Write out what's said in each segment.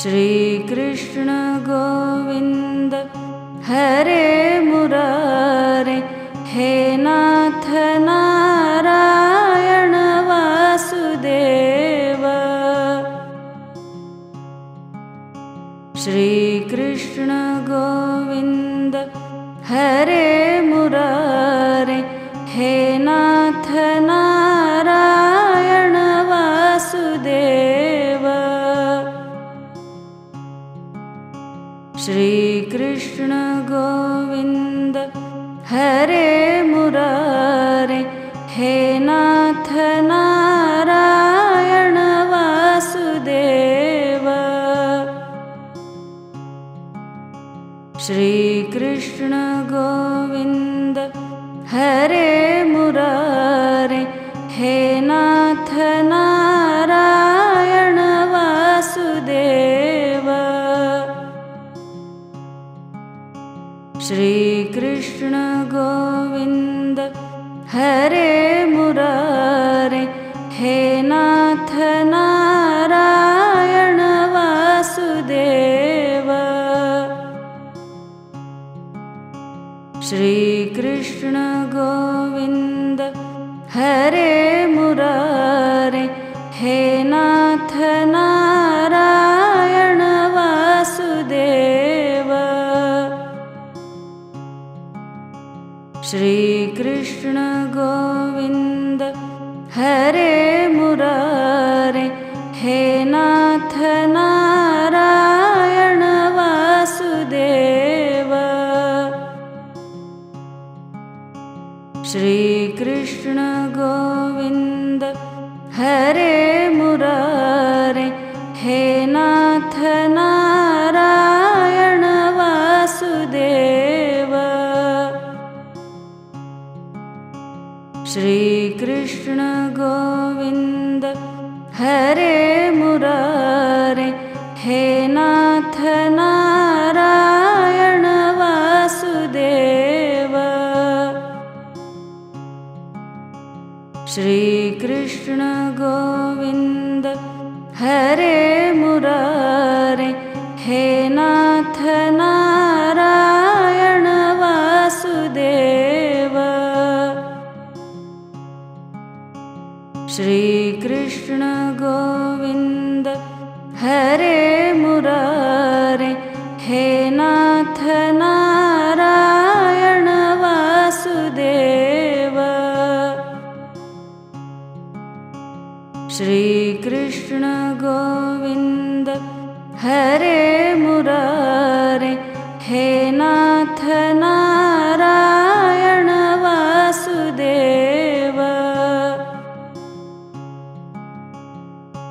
श्री कृष्ण गोविंद हरे मुरारे, हे नाथ नारायण वासुदेव। श्री कृष्ण गोविंद हरे मुरारे, हे नाथ नारायण वासुदेव। श्री कृष्ण गोविंद हरे मुरारे, हे नाथ नारायण वासुदेव। श्री कृष्ण गोविंद हरे मुरारे, हे नाथ नारायण वासुदेव। श्री कृष्ण गोविंद हरे मुरारे, हे नाथ नारायण वासुदेव। श्री कृष्ण गोविंद हरे मुरारे, हे नाथ नारायण वासुदेव। श्री कृष्ण गोविंद हरे मुरारे, हे नाथ नारायण वासुदेव। श्री कृष्ण गोविंद हरे मुरारे, हे नाथ नारायण वासुदेव। श्री कृष्ण गोविंद हरे मुरारे, हे नाथ नारायण वासुदेव। श्री कृष्ण गोविंद हरे मुरारे, हे नाथ नारायण वासुदेव। श्री कृष्ण गोविंद हरे मुरारे, हे नाथ नारायण वासुदेव। श्री कृष्ण गोविंद हरे मुरारे, हे नाथ नारायण वासुदेव।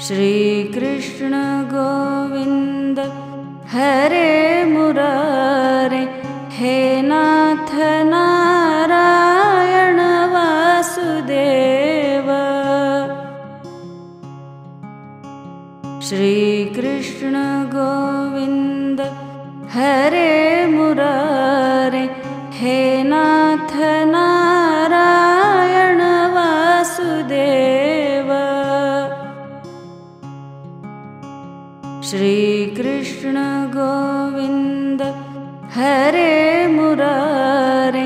श्री कृष्ण गोविंद हरे मुरारे, हे नाथ नारायण वासुदेव। श्री कृष्ण गोविंद हरे मुरारे, हे नाथ नारायण वासुदेव। श्री कृष्ण गोविंद हरे मुरारे,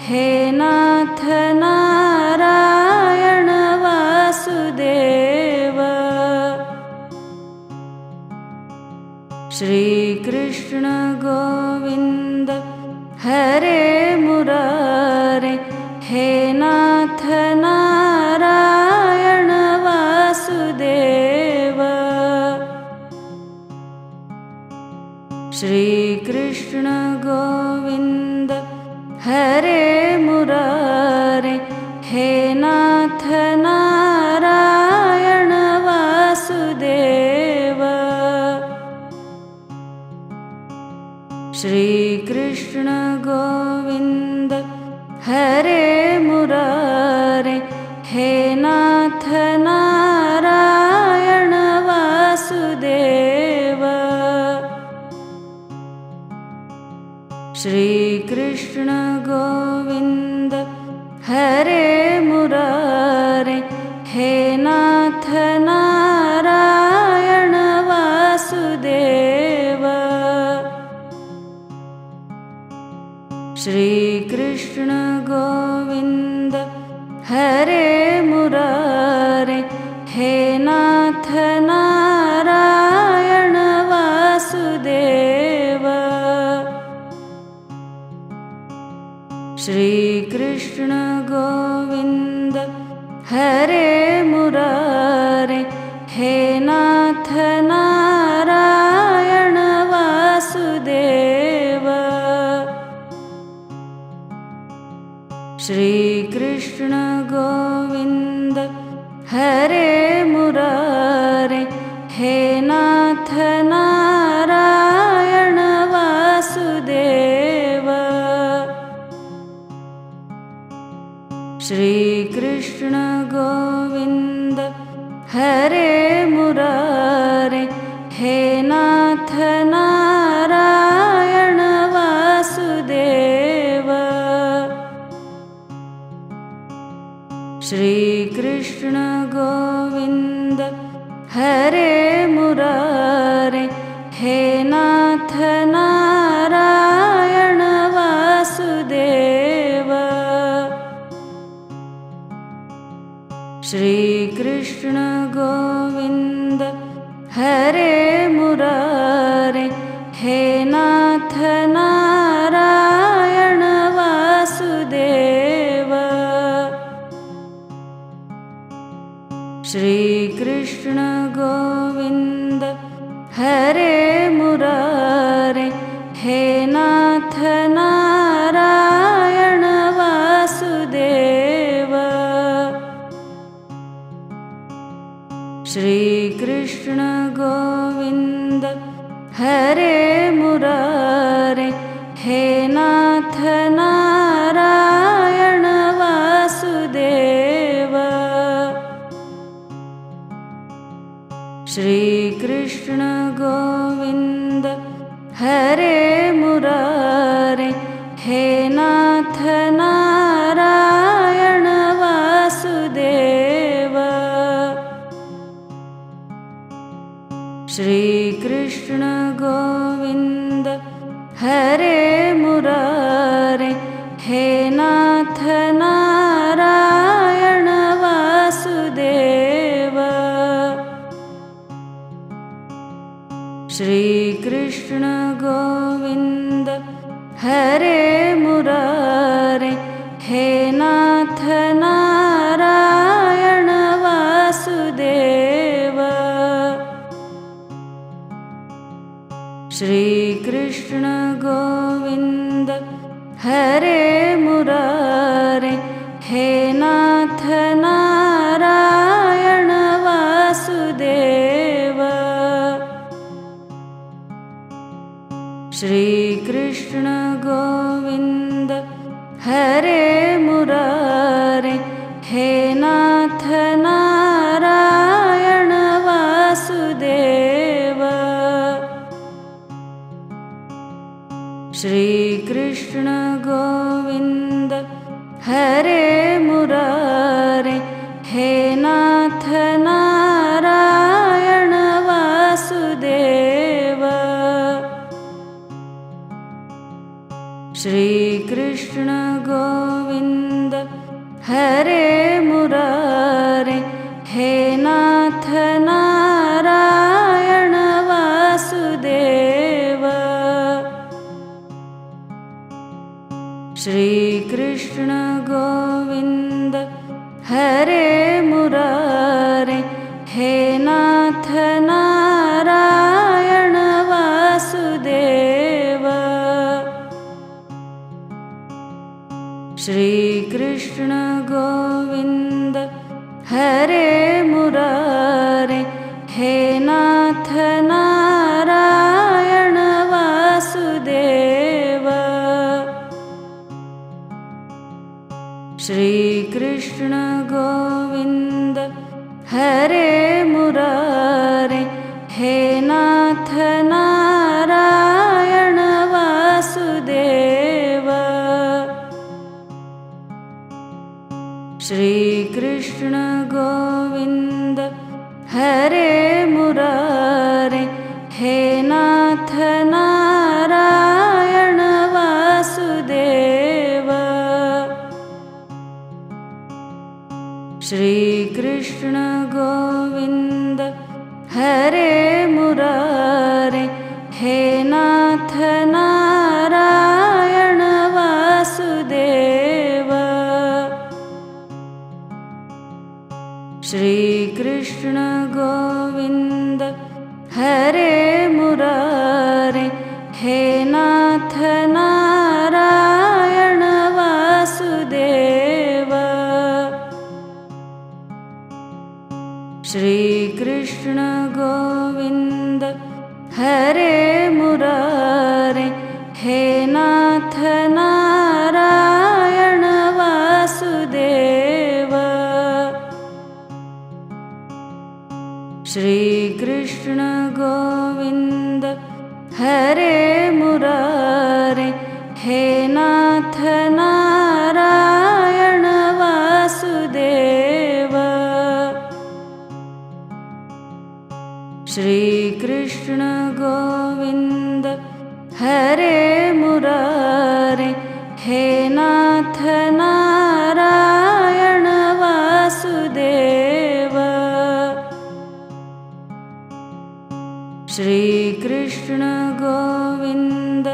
हे नाथ नारायण वासुदेव। श्री कृष्ण गोविंद हरे मुरारे, हे नाथ नारायण वासुदेव। श्री कृष्ण गोविंद हरे मुरारे, हे नाथ नारायण वासुदेव। श्री कृष्ण गोविंद हरे मुरारे, हे नाथ नारायण वासुदेव। श्री कृष्ण गोविंद हरे मुरारे, हे नाथ नारायण वासुदेव। श्रीकृष्ण गोविन्द हरे मुरारे, हे नाथ नारायण वासुदेव। श्रीकृष्ण गोविन्द हरे मुरारे, हे नाथ नारायण वासुदेव। श्रीकृष्ण गोविन्द हरे मुरारे, हे नाथ नारायण वासुदेव। श्रीकृष्ण गोविन्द हरे मुरारे, हे नाथ नारायण वासुदेव। श्रीकृष्ण गोविन्द हरे मुरारे, हे नाथ नारायण वासुदेव। श्रीकृष्ण गोविन्द हरे मुरारे, हे नाथ नारायण वासुदेव। श्रीकृष्ण गोविन्द हरे मुरारे, हे नाथ नारायण वासुदेव। श्रीकृष्ण गोविन्द हरे मुरारे, हे नाथ नारायण वासुदेव। श्रीकृष्ण गोविन्द हरे मुरारे, हे नाथ नारायण वासुदेव। श्रीकृष्ण गोविन्द हरे मुरारे, हे नाथ नारायण वासुदेव। श्रीकृष्ण गोविन्द हरे मुरारे, हे नाथ नारायण वासुदेव। श्रीकृष्ण गोविन्द हरे मुरारे, हे नाथ नारायण वासुदेव। श्रीकृष्ण गोविन्द हरे मुरारे, हे नाथ नारायण वासुदेव। श्रीकृष्ण गोविन्द हरे मुरारे, हे नाथ नारायण वासुदेव। श्रीकृष्ण गोविन्द हरे मुरारे, हे नाथ नारायण वासुदेव। श्रीकृष्ण गोविन्द हरे मुरारे, हे नाथ नारायण वासुदेव। श्रीकृष्ण गोविन्द हरे मुरारे, हे नाथ नारायण वासुदेव। श्रीकृष्ण गोविन्द हरे मुरारे, हे नाथ नारायण वासुदेव। श्रीकृष्ण गोविन्द हरे मुरारे, हे नाथ नारायण वासुदेव। मुरारे, हे नाथ नारायण वासुदेव। श्री कृष्ण गोविंद हरे मुरारे, हे नाथ नारायण वासुदेव। श्री कृष्ण गोविंद हरे मुरारे, हे नाथ नारायण वासुदेव। श्री कृष्ण गोविंद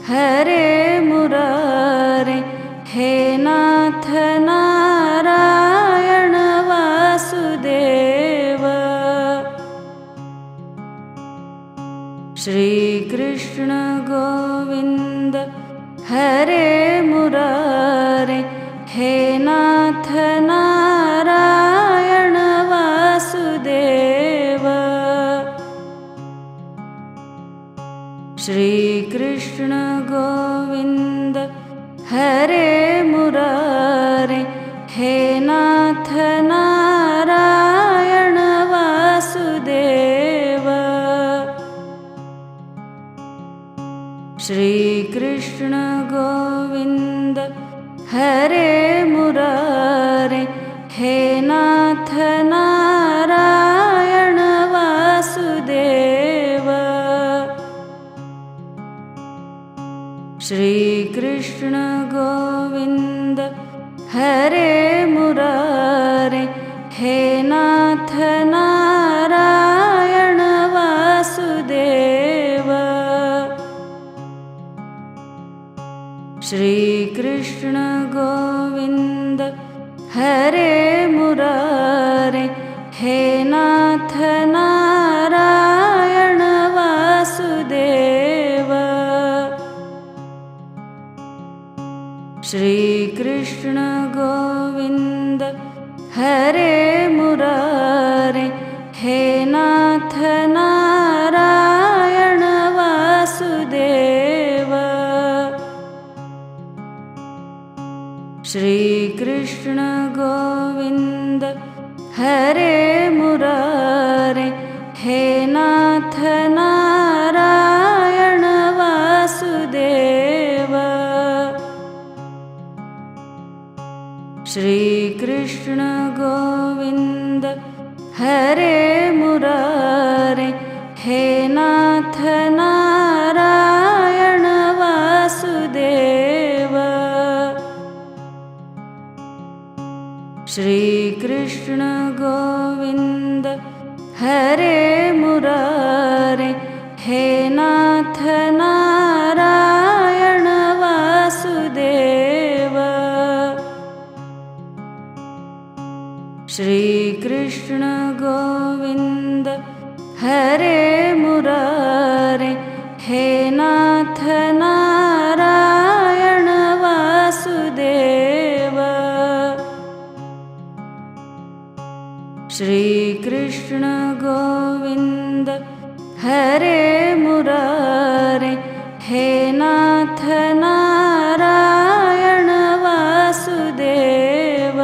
हरे मुरारे, हे नाथ नारायण वासुदेव। श्री कृष्ण गोविंद हरे मुरारे, हे नाथ नारायण वासुदेव। श्री कृष्ण गोविंद हरे मुरारे, हे नाथ नारायण वासुदेव। श्री कृष्ण गोविंद हरे मुरारे, हे नाथ नारायण वासुदेव। श्री कृष्ण गोविंद हरे मुरारे, हे नाथ नारायण वासुदेव। श्री कृष्ण गोविंद हरे मुरारे, हे नाथ नारायण वासुदेव। श्री कृष्ण गोविंद हरे मुरारे, हे नाथ नारायण वासुदेव। श्री कृष्ण गोविंद हरे मुरारे, हे नाथ नारायण वासुदेव। श्री कृष्ण गोविंद हरे मुरारे, हे नाथ नारायण वासुदेव। श्री कृष्ण गोविंद हरे मुरारे, हे नाथ नारायण वासुदेव। श्री कृष्ण गोविंद हरे मुरारे, हे नाथ नारायण वासुदेव। श्री कृष्ण गोविंद हरे मुरारे, हे नाथ नारायण वासुदेव।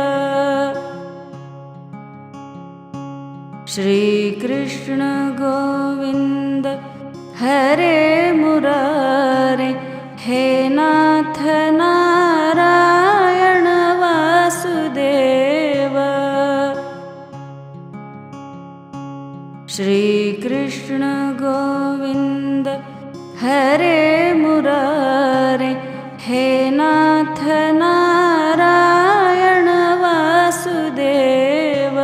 श्री कृष्ण गोविंद हरे मुरारे, हे नाथ नारायण वासुदेव। श्री कृष्ण गोविंद हरे मुरारे, हे नाथ नारायण वासुदेव।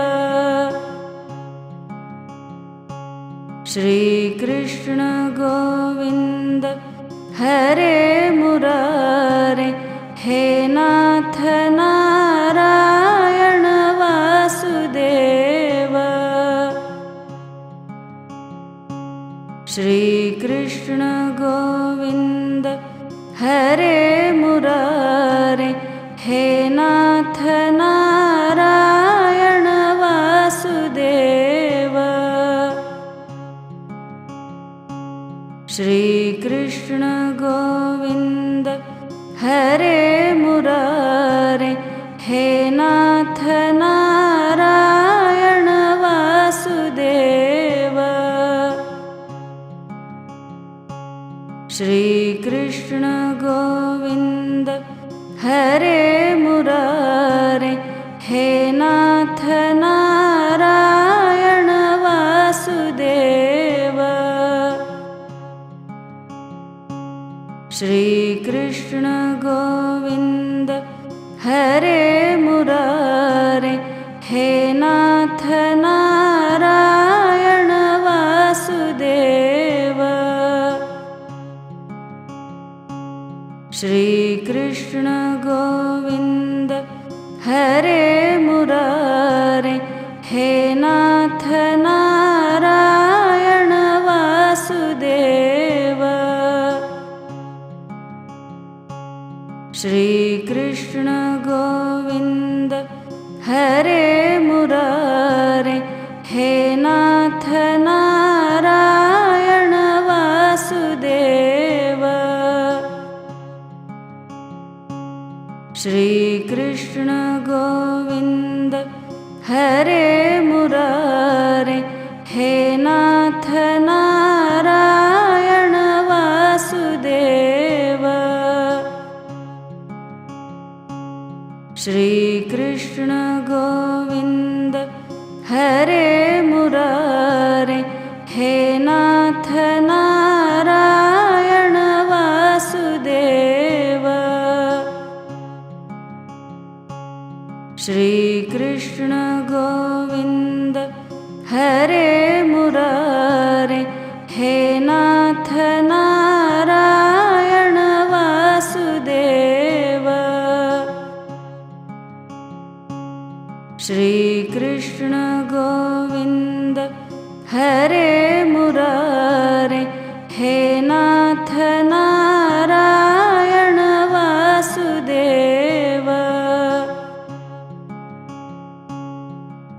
श्री कृष्ण गोविंद हरे मुरारे, हे नाथ नारायण वासुदेव। श्री कृष्ण गोविंद हरे मुरारे, हे नाथ नारायण वासुदेव। श्री कृष्ण गोविंद हरे मुरारे, हे नाथ नारायण वासुदेव। श्री कृष्ण गोविंद हरे मुरारे, हे नाथ नारायण वासुदेव। श्री कृष्ण गोविंद हरे मुरारे, हे नाथ नारायण वासुदेव। श्री कृष्ण गोविंद हरे मुरारे, हे नाथ नारायण वासुदेव। श्री कृष्ण गोविंद हरे मुरारे, हे नाथ नारायण वासुदेव। श्री कृष्ण गोविंद हरे मुरारे, हे नाथ नारायण वासुदेव। श्री कृष्ण गोविंद हरे मुरारे, हे नाथ नारायण वासुदेव। श्री कृष्ण गोविंद हरे मुरारे, हे नाथ नारायण वासुदेव। श्री कृष्ण गोविंद हरे मुरारे, हे नाथ नारायण वासुदेव।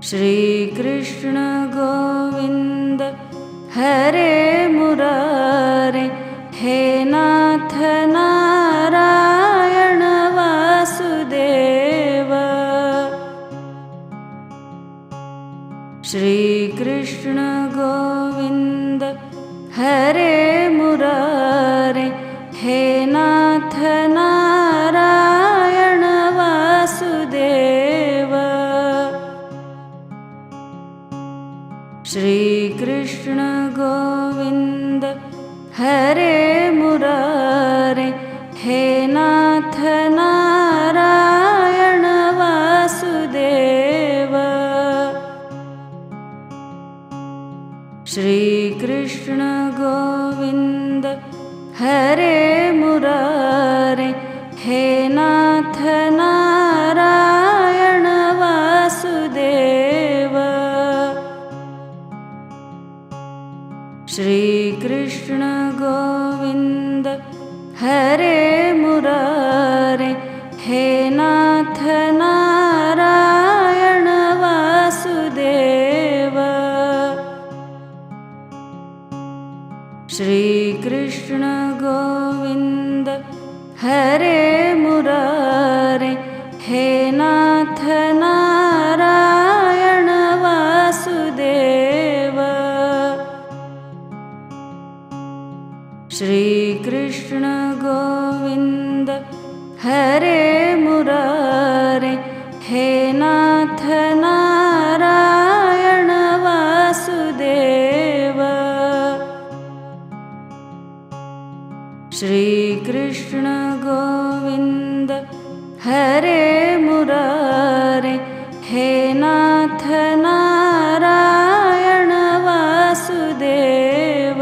श्री कृष्ण गोविंद हरे मुरारे, हे नाथ नारायण वासुदेव। श्री कृष्ण गोविंद हरे मुरारे, हे नाथ नारायण वासुदेव। श्री कृष्ण गोविंद हरे मुरारे, हे नाथ नारायण वासुदेव। श्री कृष्ण गोविंद हरे मुरारे, हे नाथ नारायण वासुदेव। श्री कृष्ण गोविंद हरे मुरारे, हे नाथ नारायण वासुदेव। श्री कृष्ण गोविंद हरे मुरारे, हे नाथ नारायण वासुदेव। श्री कृष्ण गोविंद हरे मुरारे, हे नाथ नारायण वासुदेव। श्री कृष्ण गोविंद हरे मुरारे, हे नाथ नारायण वासुदेव।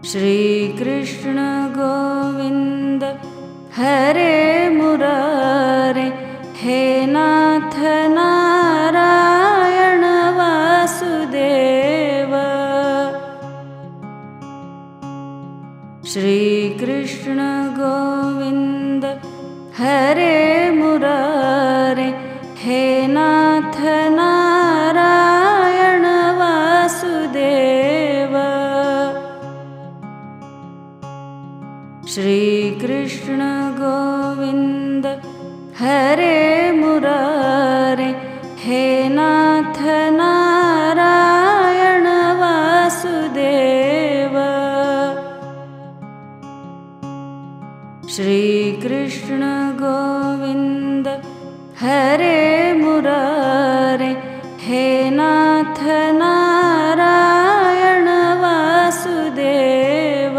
श्री कृष्ण गोविंद हरे मुरारे, हे नाथ नारायण वासुदेव। श्री कृष्ण गोविंद हरे मुरारे, हे नाथ नारायण वासुदेव। श्रीकृष्ण गोविन्द हरे मुरारे, हे नाथ नारायण वासुदेव। श्रीकृष्ण गोविन्द हरे मुरारे, हे नाथ नारायण वासुदेव।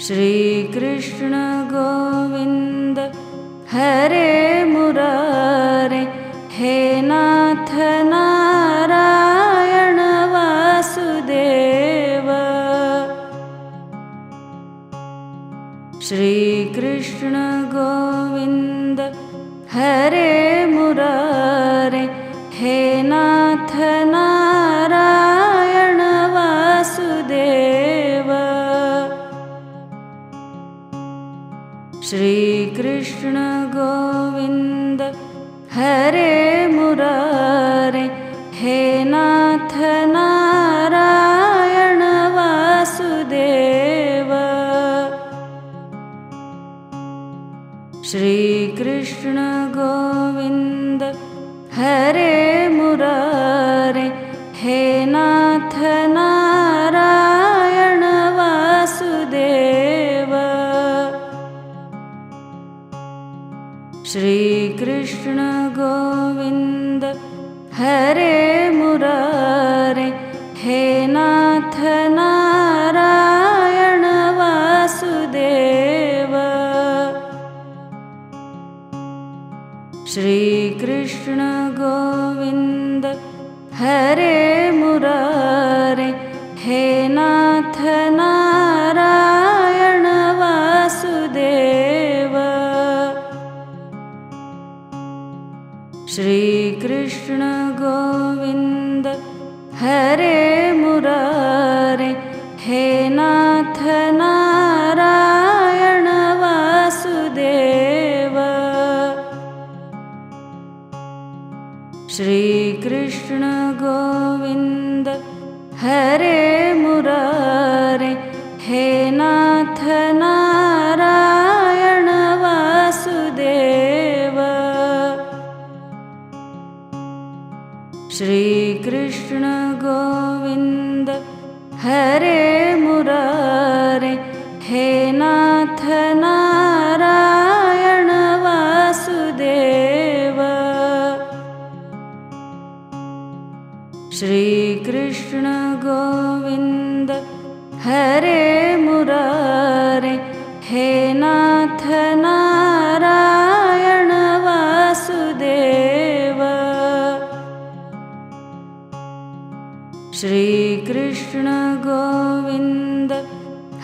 श्रीकृष्ण गोविन्द हरे मुरारे, हे नाथ नारायण वासुदेव। श्रीकृष्ण गोविन्द हरे मुरारे, हे नाथ नारायण वासुदेव। श्रीकृष्ण गोविन्द हरे मुरारे, हे नाथ नारायण वासुदेव। श्रीकृष्ण गोविन्द हरे मुरारे, हे नाथ नारायण वासुदेव। श्रीकृष्ण गोविन्द हरे मुरारे, हे नाथ नारायण वासुदेव। श्रीकृष्ण गोविन्द हरे मुरारे, हे नाथ नारायण वासुदेव। श्रीकृष्ण गोविन्द हरे मुरारे, हे नाथ नारायण वासुदेव। श्रीकृष्ण गोविन्द हरे मुरारे, हे नाथ नारायण वासुदेव। श्रीकृष्ण गोविन्द हरे मुरारे, हे नाथ नारायण वासुदेव। श्रीकृष्ण गोविन्द हरे मुरारे, हे नाथ नारायण वासुदेव। श्रीकृष्ण गोविन्द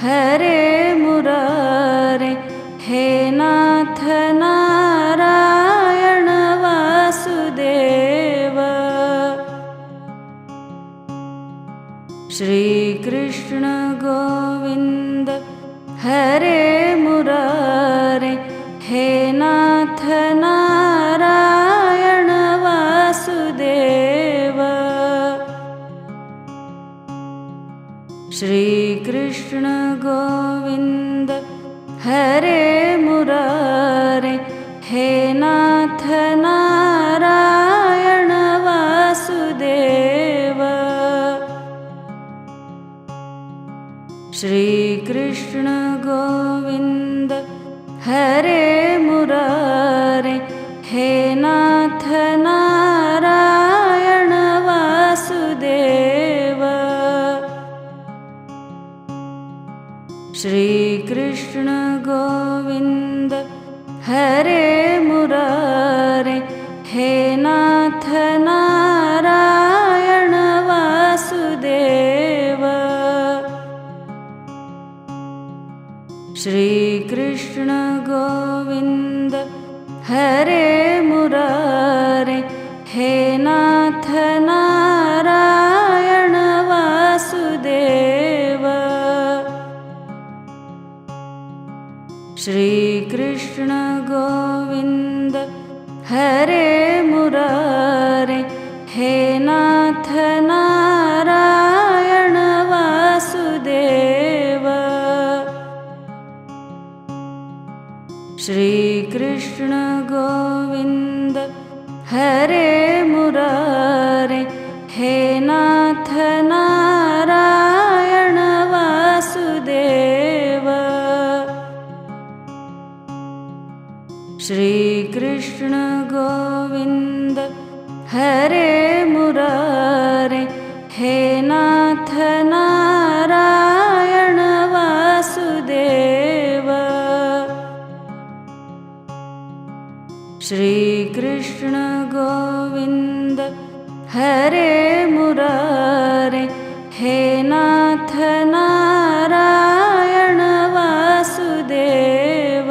हरे मुरारे, हे नाथ नारायण वासुदेव। श्रीकृष्ण गोविन्द हरे मुरारे, हे नाथ नारायण वासुदेव। श्रीकृष्ण गोविन्द हरे मुरारे, हे नाथ नारायण वासुदेव। श्रीकृष्ण गोविन्द हरे मुरारे, हे नाथ नारायण वासुदेव। श्रीकृष्ण गोविन्द हरे मुरारे, हे नाथ नारायण वासुदेव। श्रीकृष्ण गोविन्द हरे मुरारे, हे नाथ नारायण वासुदेव। श्रीकृष्ण गोविन्द हरे मुरारे, हे नाथ नारायण वासुदेव। श्री कृष्ण गोविंद हरे मुरारे, हे नाथ नारायण वासुदेव। श्री कृष्ण गोविंद हरे मुरारे, हे नाथ नारायण वासुदेव। श्री कृष्ण गोविंद हरे मुरारे, हे नाथ नारायण वासुदेव।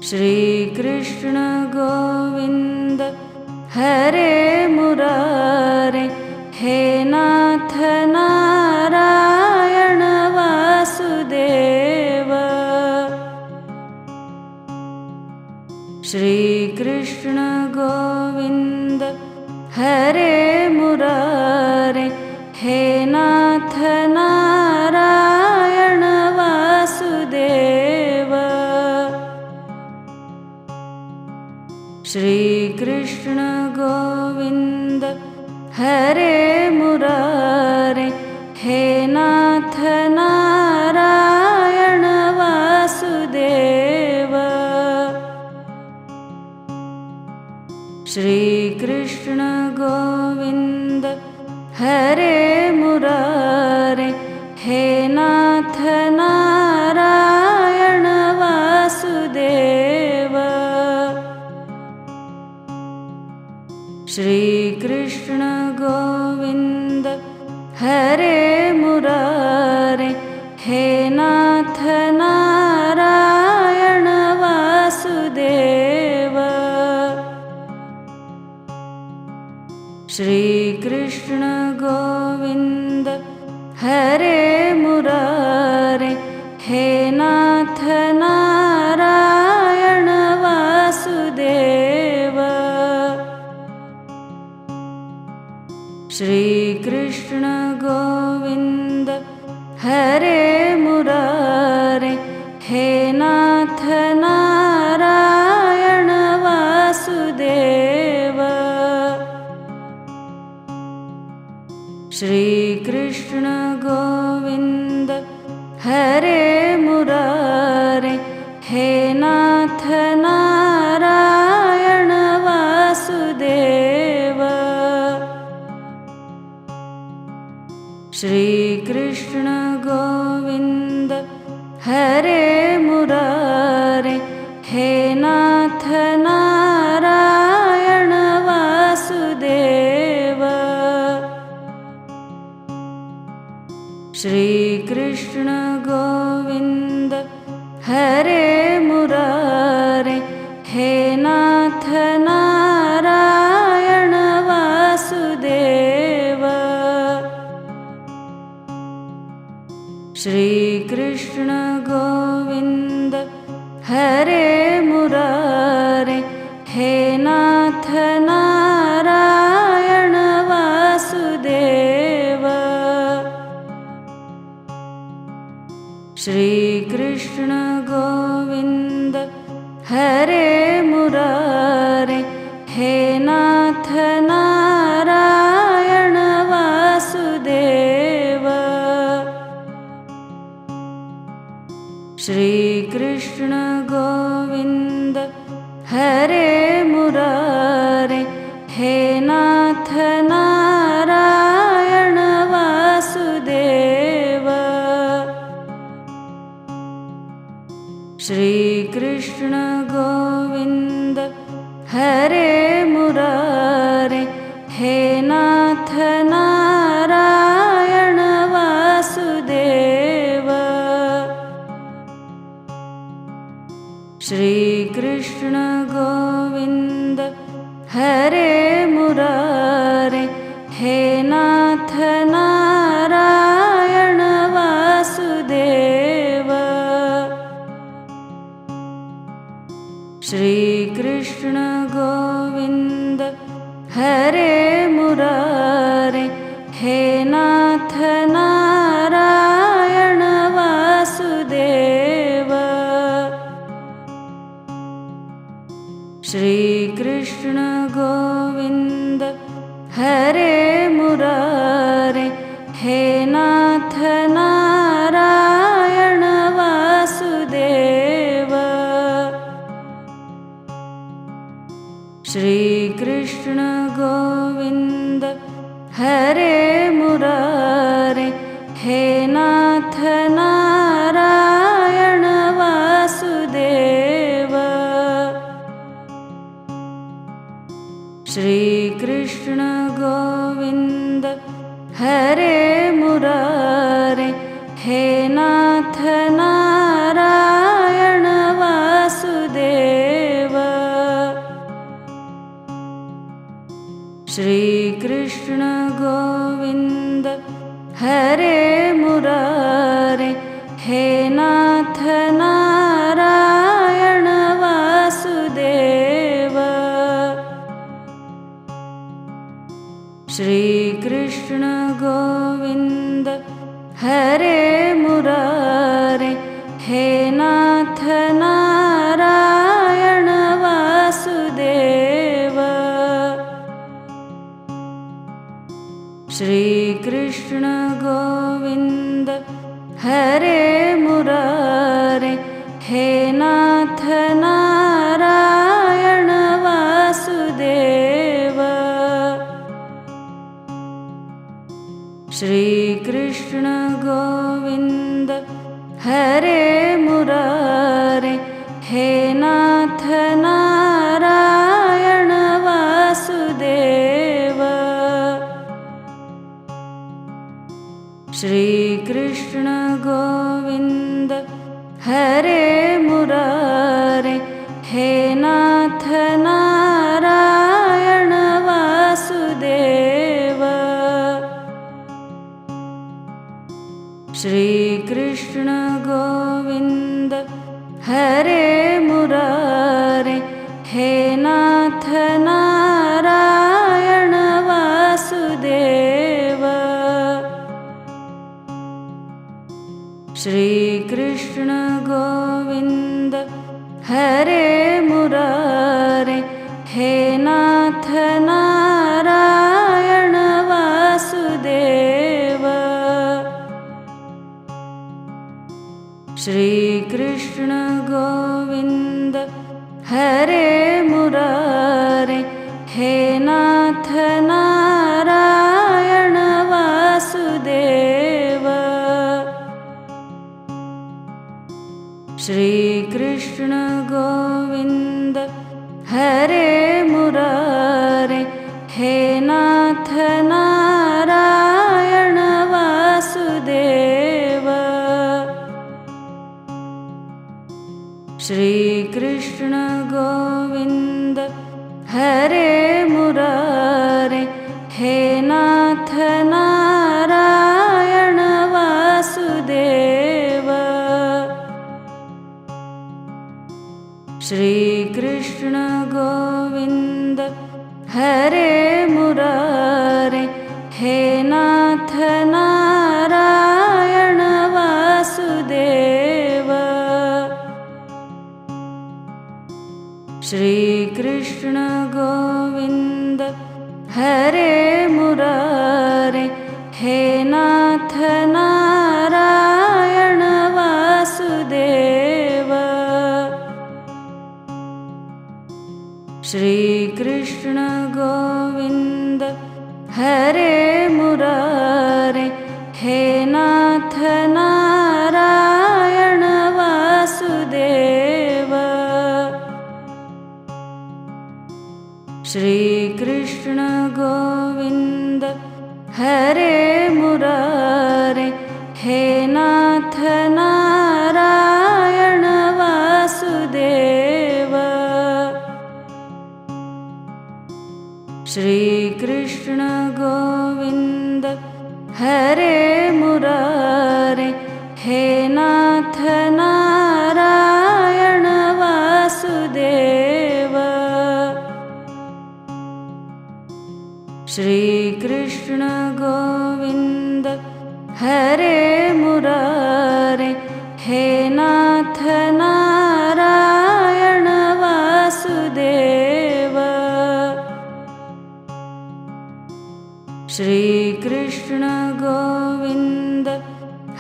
श्री कृष्ण गोविंद हरे मुरारे, हे नाथ नारायण वासुदेव। श्री कृष्ण गोविंद हरे मुरारे, हे नाथ नारायण वासुदेव। श्री कृष्ण गोविंद हरे मुरारे, हे नाथ नारायण वासुदेव। श्री कृष्ण गोविंद हरे मुरारे, हे नाथ नारायण वासुदेव। श्री कृष्ण गोविंद हरे मुरारे, हे नाथ नारायण वासुदेव। श्री कृष्ण गोविंद हरे मुरारे, हे नाथ नारायण वासुदेव। श्री कृष्ण गोविंद हरे मुरारे, हे नाथ नारायण वासुदेव। श्री कृष्ण गोविंद हरे मुरारे, हे नाथ नारायण वासुदेव। श्री कृष्ण गोविंद हरे मुरारे, हे नाथ नारायण वासुदेव। श्री कृष्ण गोविंद हरे मुरारे, हे नाथ नारायण वासुदेव। श्री कृष्ण गोविंद हरे मुरारे, हे नाथ नारायण वासुदेव। श्री कृष्ण गोविंद हरे मुरारे, हे नाथ नारायण वासुदेव। श्री कृष्ण गोविंद हरे मुरारे, हे नाथ नारायण वासुदेव। श्री कृष्ण गोविंद हरे मुरारे, हे नाथ नारायण वासुदेव। श्री कृष्ण गोविंद हरे मुरारे, हे नाथ नारायण वासुदेव। श्री कृष्ण गोविंद हरे मुरारे, हे नाथ नारायण वासुदेव। कृष्ण गोविन्द हरे मुरारे, हे नाथ नारायण वासुदेव। श्री कृष्ण गोविन्द हरे मुरारे, हे नाथ नारायण वासुदेव। श्री कृष्ण गोविन्द हरे मुरारे, हे नाथ नारायण वासुदेव। श्री कृष्ण गोविन्द हरे मुरारे, हे नाथ नारायण वासुदेव। श्री कृष्ण गोविन्द हरे मुरारे, हे नाथ नारायण वासुदेव। श्री कृष्ण गोविन्द हरे मुरारे, हे नाथ नारायण वासुदेव। श्री कृष्ण गोविन्द हरे मुरारे, हे नाथ नारायण वासुदेव। श्री कृष्ण गोविन्द हरे मुरारे, हे नाथ नारायण वासुदेव। श्री कृष्ण गोविन्द हरे मुरारे, हे नाथ नारायण वासुदेव। श्री कृष्ण गोविन्द हरे मुरारे, हे नाथ नारायण वासुदेव। श्री कृष्ण गोविन्द हरे मुरारे, हे नाथ नारायण वासुदेव। श्री कृष्ण गोविन्द हरे मुरारे, हे नाथ नारायण वासुदेव। श्री कृष्ण गोविन्द हरे मुरारे, हे नाथ नारायण वासुदेव। श्री कृष्ण गोविन्द हरे मुरारे, हे नाथ नारायण वासुदेव। श्री कृष्ण गोविन्द हरे मुरारे, हे नाथ नारायण वासुदेव। श्री कृष्ण गोविन्द हरे मुरारे, हे नाथ नारायण वासुदेव। श्री कृष्ण गोविन्द हरे मुरारे, हे नाथ नारायण वासुदेव। श्री कृष्ण गोविन्द हरे मुरारे, हे नाथ नारायण वासुदेव। श्री कृष्ण गोविन्द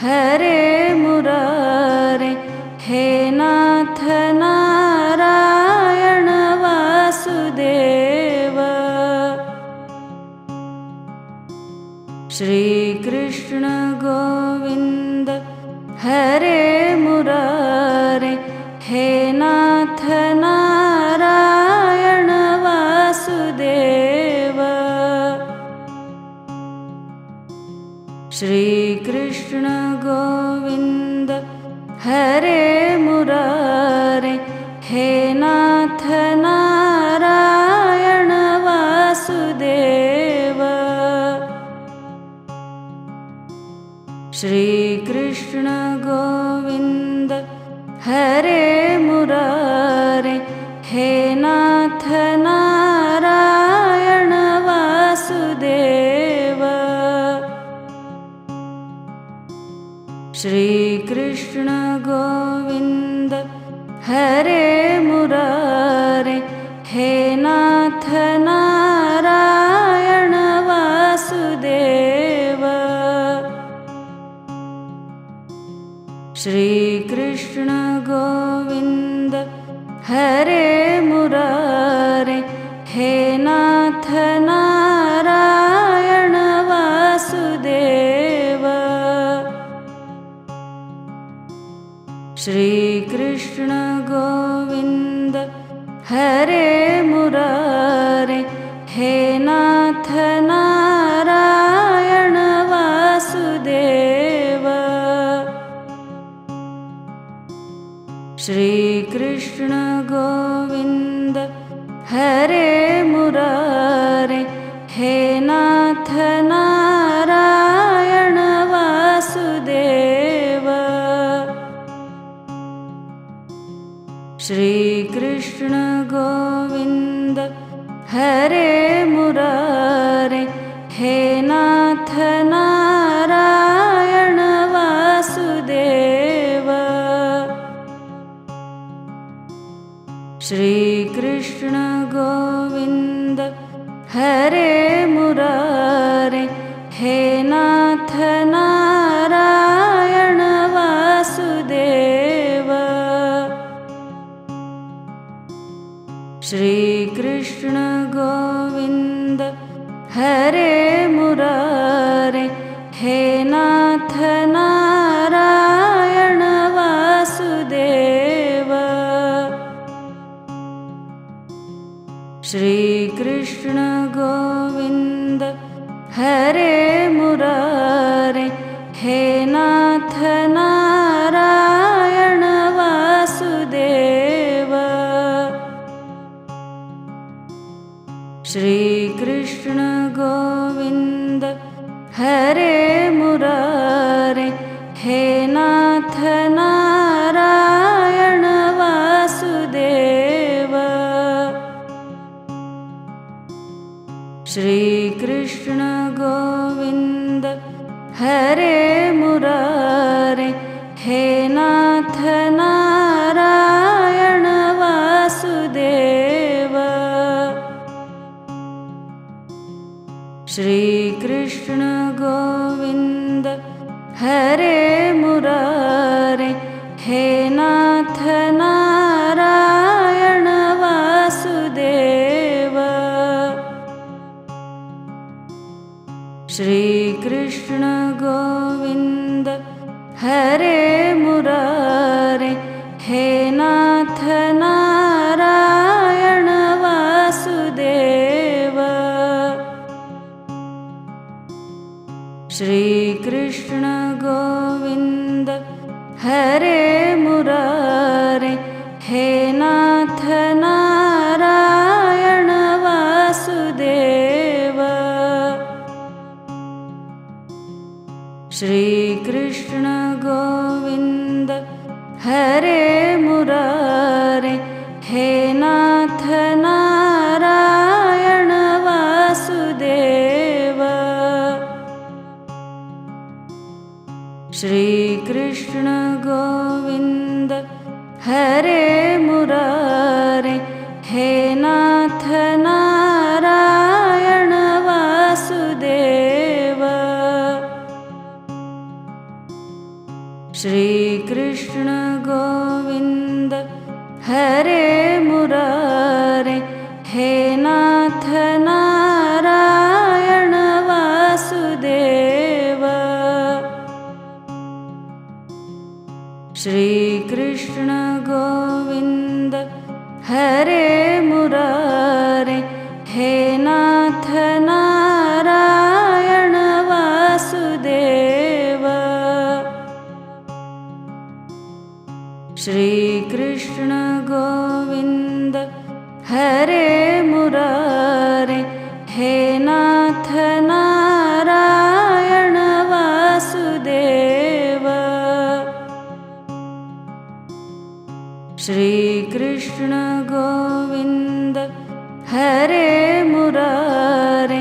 हरे मुरारे, हे नाथ नारायण वासुदेव। श्री कृष्ण गोविंद हरे मुरारे, हे नाथ नारायण वासुदेव। श्री कृष्ण गोविंद हरे मुरारे, हे नाथ नारायण वासुदेव। श्री कृष्ण गोविंद हरे मुरारे, हे नाथ नारायण वासुदेव। श्री कृष्ण गोविंद हरे मुरारे, हे नाथ नारायण वासुदेव। श्री कृष्ण गोविंद हरे मुरारे, हे नाथ नारायण वासुदेव। श्री कृष्ण गोविंद हरे मुरारे, हे नाथ नारायण वासुदेव। श्री कृष्ण गोविंद हरे मुरारे, हे नाथ नारायण वासुदेव। श्री कृष्ण गोविंद हरे मुरारे, हे नाथ नारायण वासुदेव। श्री कृष्ण गोविंद हरे मुरारे, हे नाथ नारायण वासुदेव। श्री कृष्ण गोविंद हरे मुरारे, हे नाथ नारायण वासुदेव। श्री कृष्ण गोविंद हरे मुरारे, हे नाथ नारायण वासुदेव। श्री कृष्ण गोविंद हरे मुरारे, हे नाथ नारायण वासुदेव। श्री कृष्ण गोविंद हरे मुरारे, हे नाथ नारायण वासुदेव। श्री कृष्ण गोविंद हरे मुरारे, हे नाथ नारायण वासुदेव। श्री कृष्ण गोविंद हरे मुरारे, हे नाथ नारायण वासुदेव। श्री कृष्ण गोविंद हरे मुरारे, हे नाथ नारायण वासुदेव। श्री कृष्ण गोविंद हरे मुरारे, हे नाथ नारायण वासुदेव। श्री कृष्ण गोविंद हरे मुरारे, हे नाथ नारायण वासुदेव। श्री कृष्ण गोविंद हरे मुरारे, हे नाथ नारायण वासुदेव। नाथ नारायण वासुदेव। श्री कृष्ण गोविंद हरे मुरारे, हे नाथ नारायण वासुदेव। श्री कृष्ण गोविंद हरे मुरारे,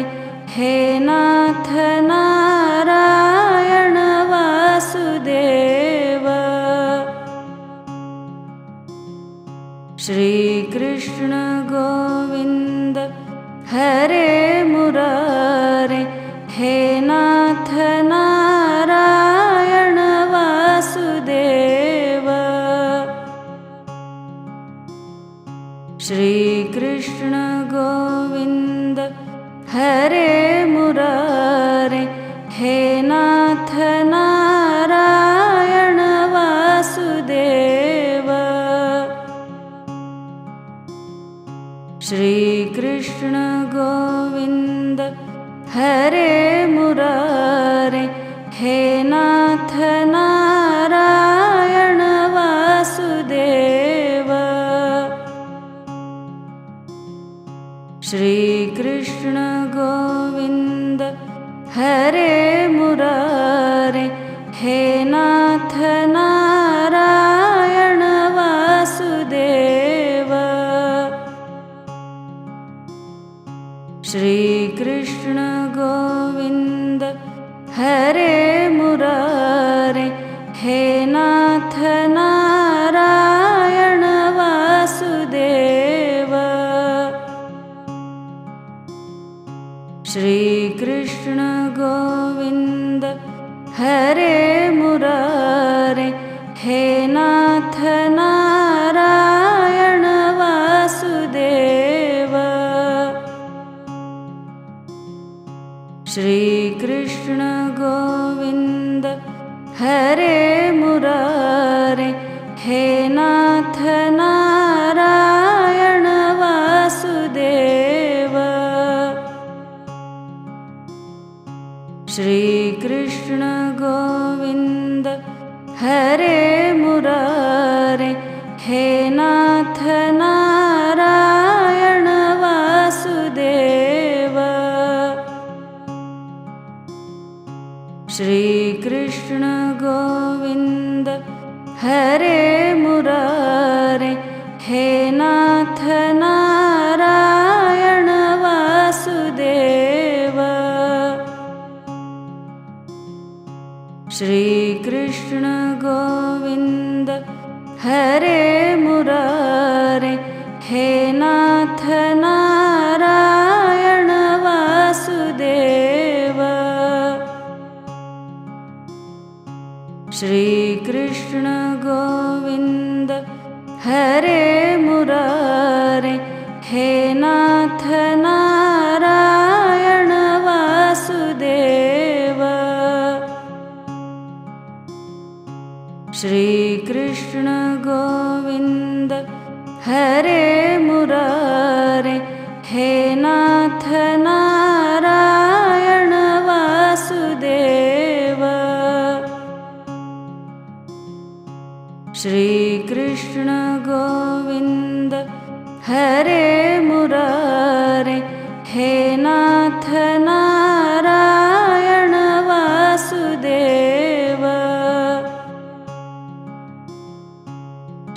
हे नाथ नारायण वासुदेव। श्री कृष्ण गोविंद हरे मुरारे, हे नाथ नारायण वासुदेव। श्री कृष्ण गोविंद हरे मुरारे, हे नाथ नारायण वासुदेव। श्री कृष्ण गोविंद हरे मुरारे, हे नाथ नारायण वासुदेव। श्री कृष्ण गोविंद हरे मुरारे, हे नाथ नारायण वासुदेव। श्री कृष्ण गोविंद हरे मुरारे, हे नाथ नारायण वासुदेव। श्री कृष्ण गोविंद हरे मुरारे, हे नाथ नारायण वासुदेव। श्री कृष्ण गोविंद हरे मुरारे, हे नाथ नारायण वासुदेव। श्री कृष्ण गोविंद हरे मुरारे, हे नाथ नारायण वासुदेव। श्री कृष्ण गोविंद हरे मुरारे, हे नाथ नारायण वासुदेव। श्री कृष्ण गोविंद हरे मुरारे, हे नाथ नारायण वासुदेव। श्री कृष्ण गोविंद हरे मुरारे, हे नाथ नारायण वासुदेव। श्री कृष्ण गोविंद हरे मुरारे, हे नाथ नारायण वासुदेव। श्री कृष्ण गोविंद हरे मुरारे, हे नाथ नारायण वासुदेव।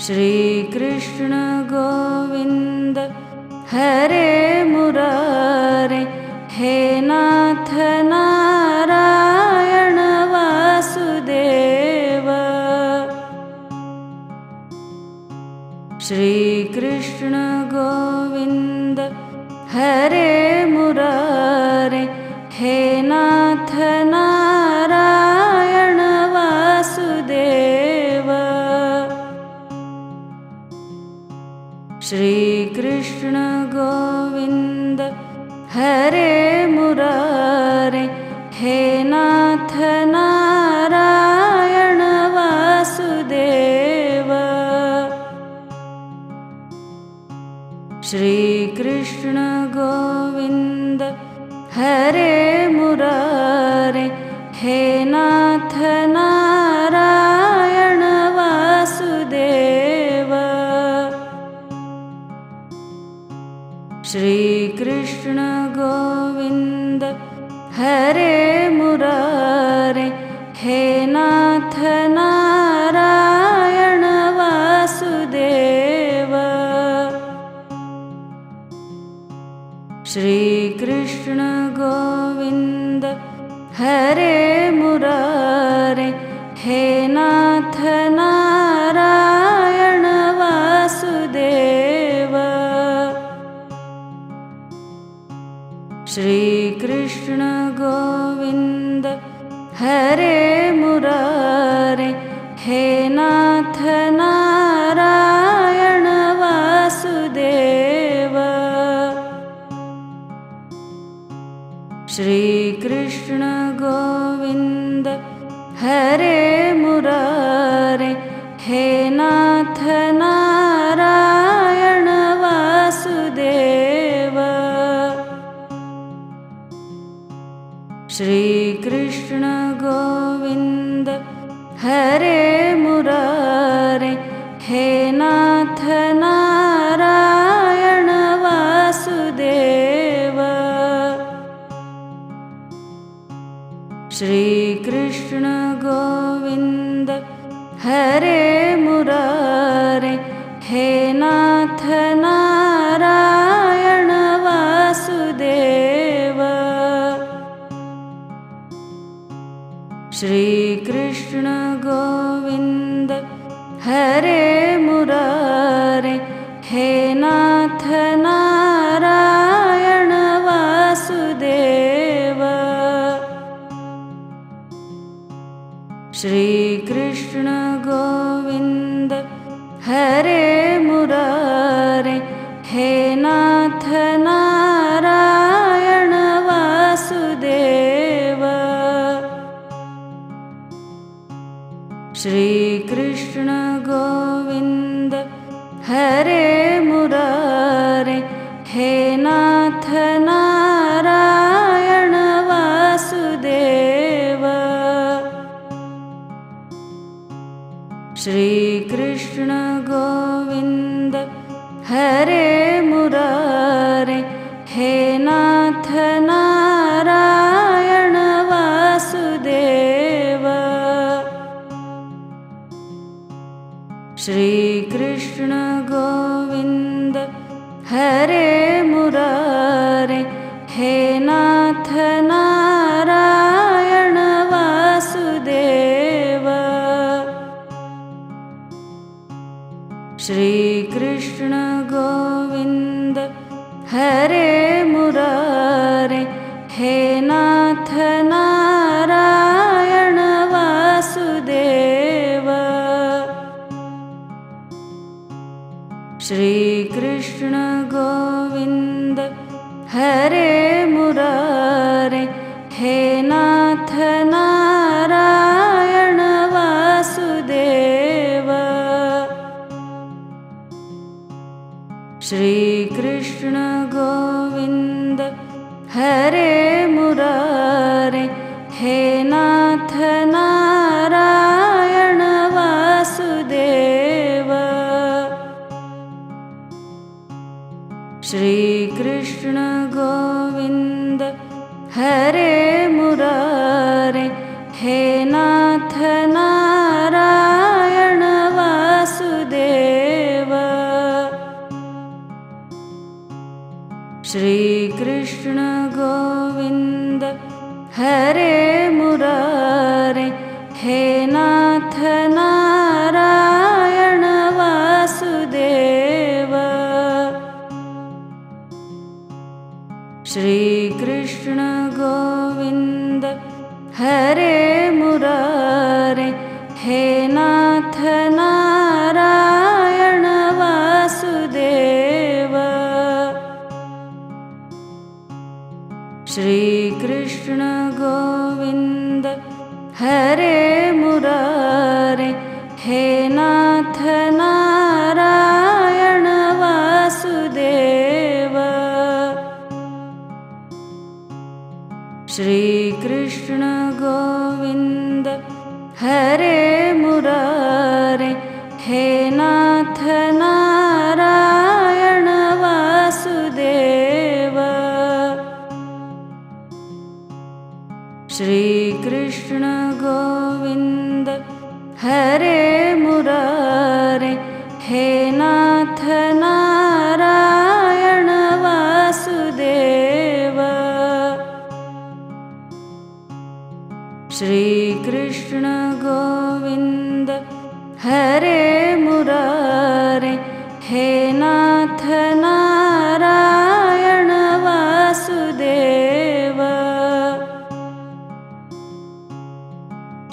श्री कृष्ण गोविंद हरे मुरारे, हे नाथ नारायण वासुदेव। श्री कृष्ण गोविंद हरे मुरारे, हे नाथ नारायण वासुदेव। श्री कृष्ण गोविंद हरे मुरारे, हे नाथ नारायण वासुदेव। श्री कृष्ण गोविंद हरे मुरारे, हे नाथ नारायण वासुदेव। श्री कृष्ण गोविंद हरे मुरारे, हे नाथ नारायण वासुदेव। श्री कृष्ण गोविंद हरे मुरारे, हे नाथ नारायण वासुदेव। श्री कृष्ण गोविंद हरे मुरारे, हे नाथ नारायण वासुदेव। श्री कृष्ण गोविंद हरे मुरारे, हे नाथ नारायण वासुदेव। श्री कृष्ण गोविंद हरे मुरारे, हे नाथ नारायण वासुदेव। श्री कृष्ण गोविंद हरे मुरारे, हे नाथ नारायण वासुदेव। श्री कृष्ण गोविंद हरे मुरारे, हे नाथ नारायण वासुदेव। श्री कृष्ण गोविंद हरे मुरारे, हे नाथ नारायण वासुदेव। श्री कृष्ण गोविंद हरे मुरारे, हे नाथ नारायण वासुदेव। श्री कृष्ण गोविंद हरे मुरारे, हे नाथ नारायण वासुदेव। श्री कृष्ण गोविंद हरे मुरारे, हे नाथ नारायण वासुदेव। श्री कृष्ण गोविंद हरे मुरारे, हे नाथ नारायण वासुदेव। श्री कृष्ण गोविंद हरे मुरारे, हे नाथ नारायण वासुदेव। श्री कृष्ण गोविंद हरे मुरारे, हे नाथ नारायण वासुदेव। श्री कृष्ण गोविंद हरे मुरारे, हे नाथ नारायण वासुदेव। श्री कृष्ण गोविंद हरे मुरारे, हे नाथ नारायण वासुदेव। श्री कृष्ण गोविंद हरे मुरारे, हे नाथ नारायण वासुदेव। श्री कृष्ण गोविंद हरे मुरारे, हे नाथ नारायण वासुदेव। श्रीकृष्ण गोविन्द हरे मुरारे हे नाथ नारायण वासुदेव। श्रीकृष्ण गोविन्द हरे मुरारे हे नाथ नारायण वासुदेव। श्रीकृष्ण गोविन्द हरे मुरारे हे नाथ नारायण वासुदेव।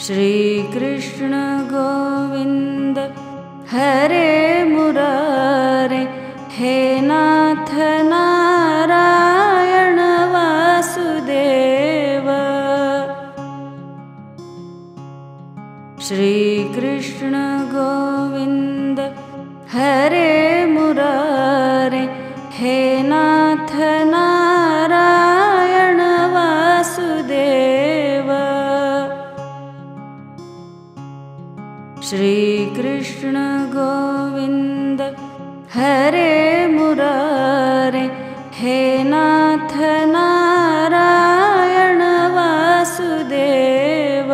श्रीकृष्ण गोविन्द हरे मुरारे हे नाथ नारायण वासुदेव। श्रीकृष्ण गोविन्द हरे मुरारे हे नाथ नारायण वासुदेव। श्रीकृष्ण गोविन्द हरे मुरारे हे नाथ नारायण वासुदेव।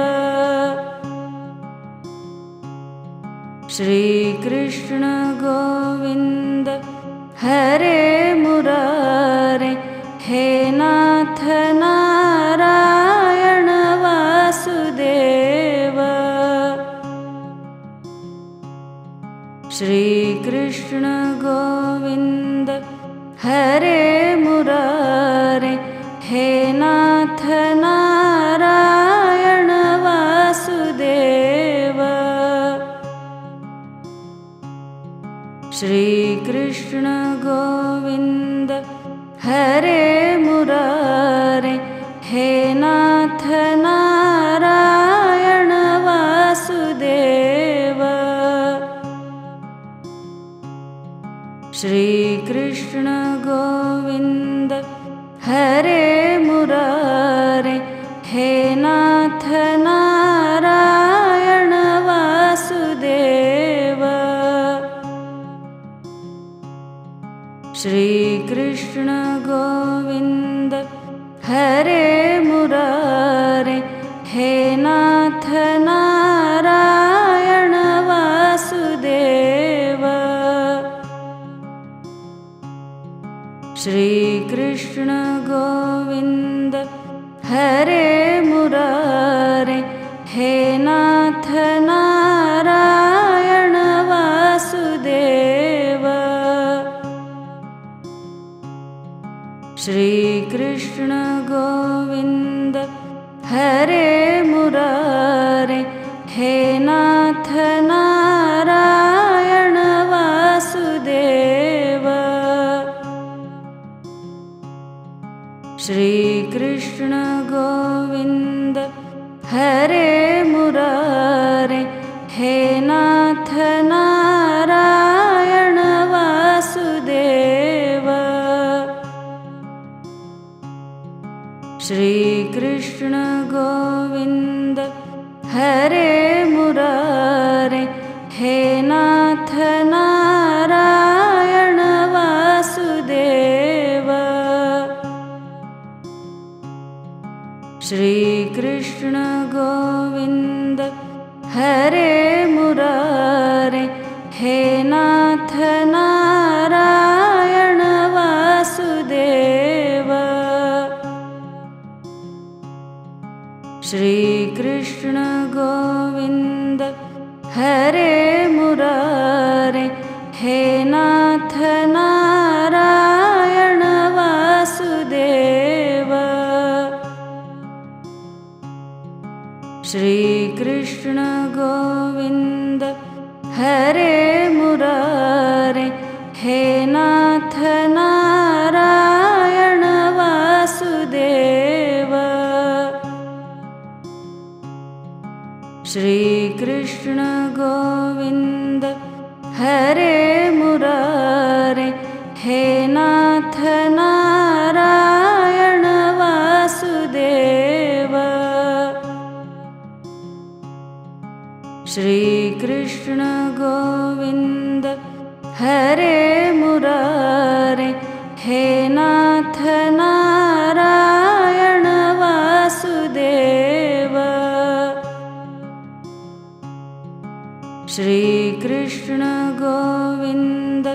श्रीकृष्ण गोविन्द हरे मुरारे हे नाथ नारायण वासुदेव। श्रीकृष्ण गोविन्द हरे मुरारे हे नाथ नारायण वासुदेव। श्रीकृष्ण गोविन्द हरे मुरारे हे नाथ नारायण वासुदेव। श्रीकृष्ण गोविन्द हरे मुरारे हे नाथ नारायण वासुदेव। श्रीकृष्ण गोविन्द हरे मुरारे हे नाथ नारायण वासुदेव। श्रीकृष्ण गोविन्द हरे मुरारे हे नाथ नारायण वासुदेव। श्रीकृष्ण गोविन्द हरे मुरारे हे नाथ नारायण वासुदेव। श्रीकृष्ण गोविन्द हरे मुरारे हे नाथ नारायण वासुदेव। श्रीकृष्ण गोविन्द हरे मुरारे हे नाथ नारायण वासुदेव। श्रीकृष्ण गोविन्द हरे मुरारे हे नाथ नारायण वासुदेव। श्रीकृष्ण गोविन्द हरे मुरारे हे नाथ नारायण वासुदेव। श्रीकृष्ण गोविन्द हरे मुरारे हे नाथ नारायण वासुदेव। श्रीकृष्ण गोविन्द हरे मुरारे हे नाथ नारायण वासुदेव। श्री कृष्ण गोविंद हरे मुरारे, हे नाथ नारायण वासुदेव। श्री कृष्ण गोविंद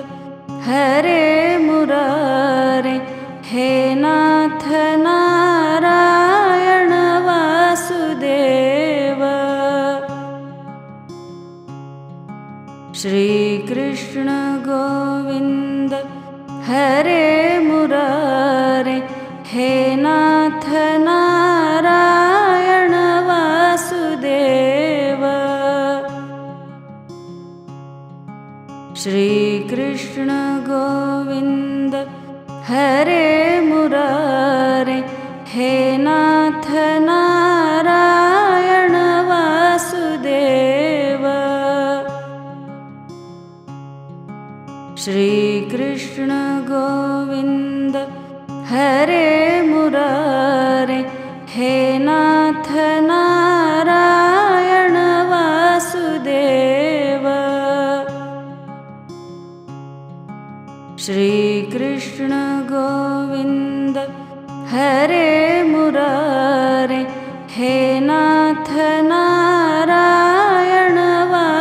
हरे मुरारे, हे नाथ नारायण वासुदेव। श्री कृष्ण गोविंद हरे मुरारे, हे नाथ नारायण वासुदेव। श्री कृष्ण गोविंद हरे मुरारे, हे नाथ नारायण वासुदेव। श्री कृष्ण गोविंद हरे मुरारे, हे नाथ नारायण वासुदेव। श्री कृष्ण गोविंद हरे मुरारे, हे नाथ नारायण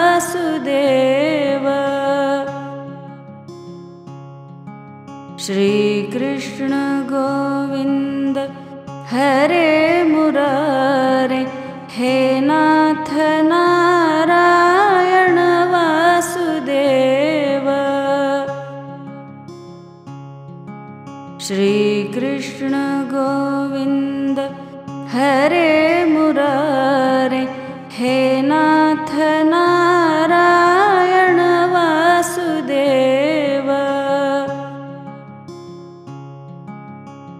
वासुदेव। श्री कृष्ण गोविंद हरे मुरारे, हे नाथ नारायण वासुदेव। श्री कृष्ण गोविंद हरे मुरारे, हे नाथ नारायण वासुदेव।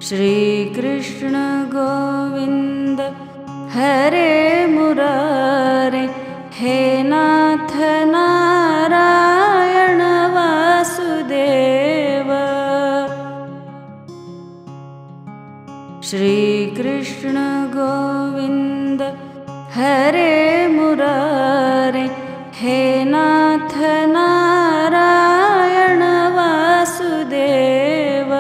श्री कृष्ण गोविंद हरे मुरारे, हे नाथ नारायण वासुदेव। श्री कृष्ण गोविंद हरे मुरारे, हे नाथ नारायण वासुदेव।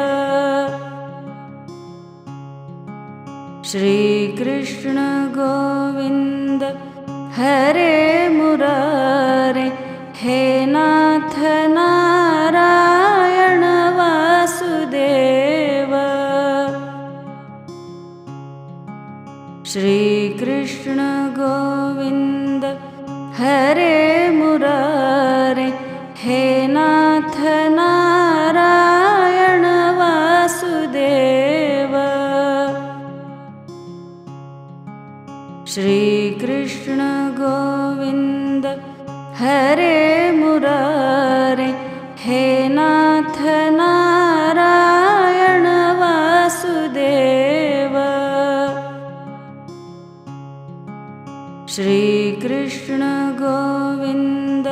श्री कृष्ण गोविंद हरे मुरारे, हे नाथ नारायण वासुदेव। श्री कृष्ण गोविंद हरे मुरारे, हे नाथ नारायण वासुदेव। श्री कृष्ण गोविंद हरे मुरारे, हे नाथ नारायण वासुदेव। श्री कृष्ण गोविंद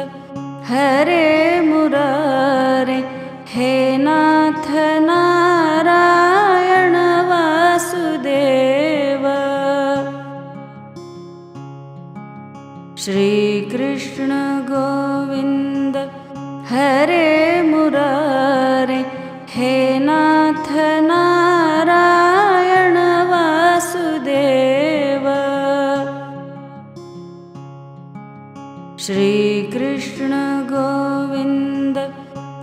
हरे मुरारे, हे नाथ नारायण वासुदेव। श्री कृष्ण गोविंद हरे मुरारे, हे नाथ नारायण वासुदेव। श्री कृष्ण गोविंद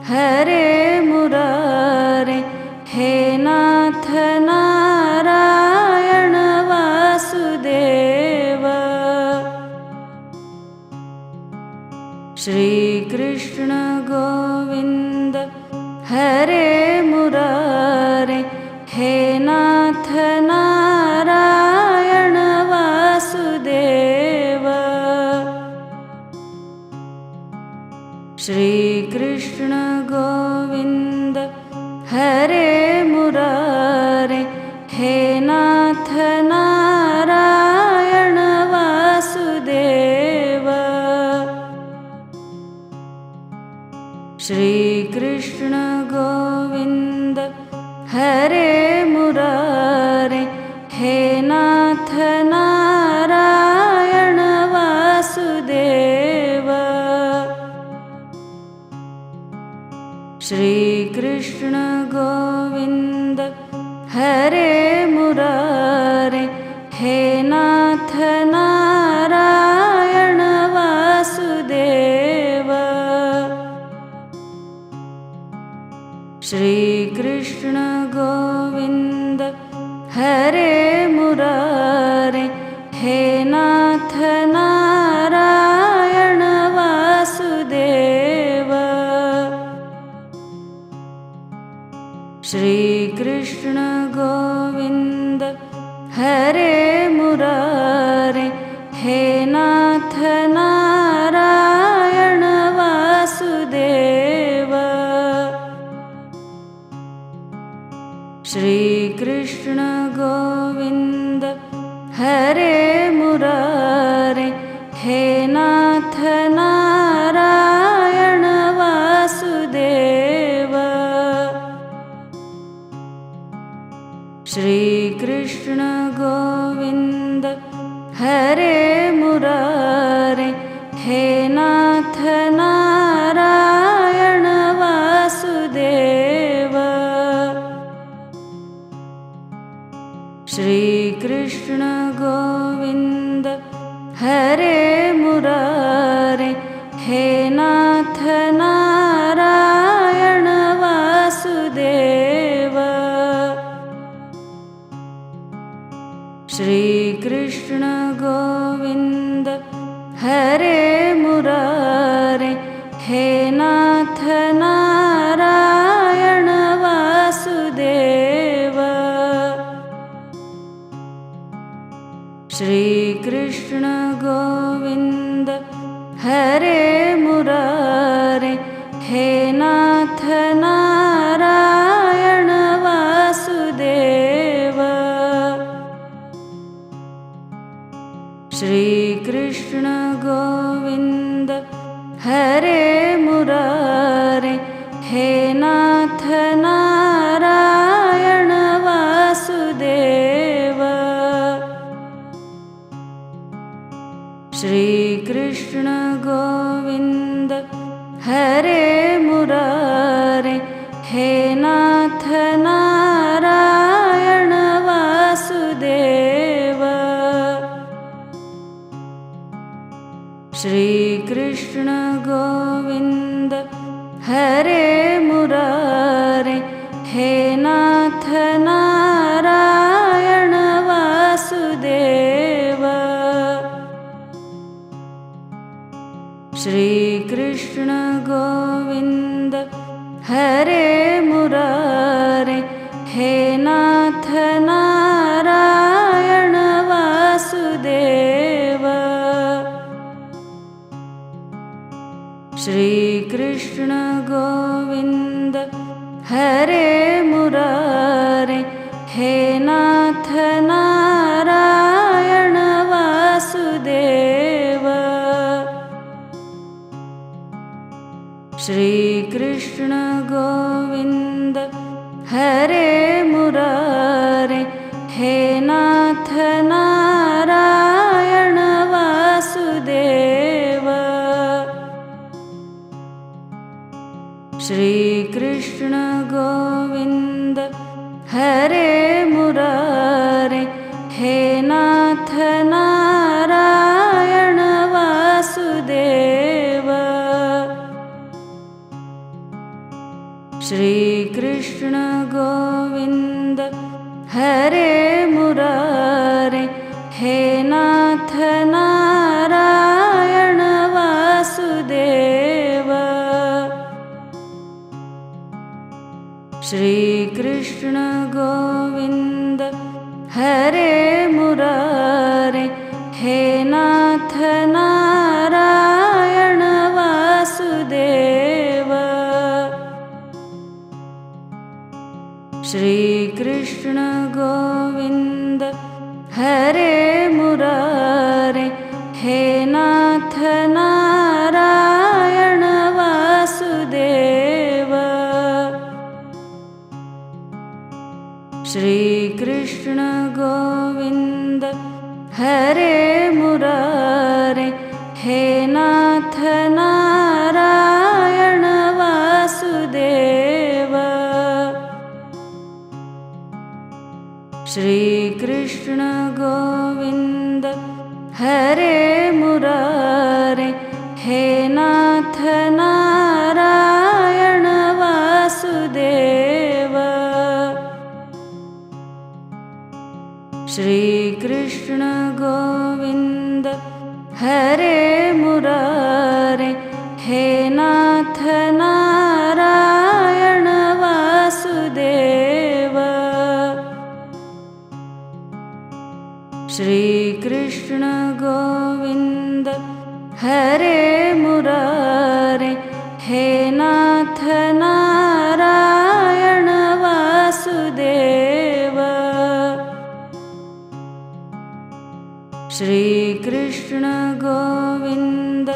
हरे मुरारे, हे नाथ नारायण वासुदेव। श्री कृष्ण गोविंद हरे मुरारे, हे नाथ नारायण वासुदेव। श्री कृष्ण गोविंद हरे मुरारे, हे नाथ नारायण वासुदेव। श्री कृष्ण गोविंद हरे मुरारे, हे नाथ नारायण वासुदेव। हरे मुरारे, हे नाथ नारायण वासुदेव। श्री कृष्ण गोविंद हरे मुरारे, हे नाथ नारायण वासुदेव। श्री कृष्ण गोविंद हरे मुरारे, हे नाथ नारायण वासुदेव। श्री कृष्ण गोविंद हरे मुरारे, हे नाथ नारायण वासुदेव। श्री कृष्ण गोविंद हरे मुरारे, हे नाथ नारायण वासुदेव। श्री कृष्ण गोविंद हरे मुरारे, हे नाथ नारायण वासुदेव। श्री कृष्ण गोविंद हरे मुरारे, हे नाथ नारायण वासुदेव। श्री कृष्ण गोविंद हरे मुरारे, हे नाथ नारायण वासुदेव। श्री कृष्ण गोविंद हरे मुरारे, हे नाथ नारायण वासुदेव। श्री कृष्ण गोविंद हरे मुरारे, हे नाथ नारायण वासुदेव। श्री कृष्ण गोविंद हरे मुरारे, हे नाथ नारायण वासुदेव। श्री कृष्ण गोविंद हरे मुरारे, हे नाथ नारायण वासुदेव। श्री कृष्ण गोविंद हरे मुरारे, हे नाथ नारायण वासुदेव। श्री कृष्ण गोविंद हरे मुरारे, हे नाथ नारायण वासुदेव। श्री कृष्ण गोविंद हरे मुरारे, हे नाथ नारायण वासुदेव। श्री कृष्ण गोविंद हरे मुरारे, हे नाथ नारायण वासुदेव। श्री कृष्ण गोविंद हरे मुरारे, हे नाथ नारायण वासुदेव। श्री कृष्ण गोविंद हरे मुरारे, हे नाथ नारायण वासुदेव। श्री कृष्ण गोविंद हरे मुरारे, हे नाथ नारायण वासुदेव। श्री कृष्ण गोविंद हरे मुरारे, हे नाथ नारायण वासुदेव। श्री कृष्ण गोविंद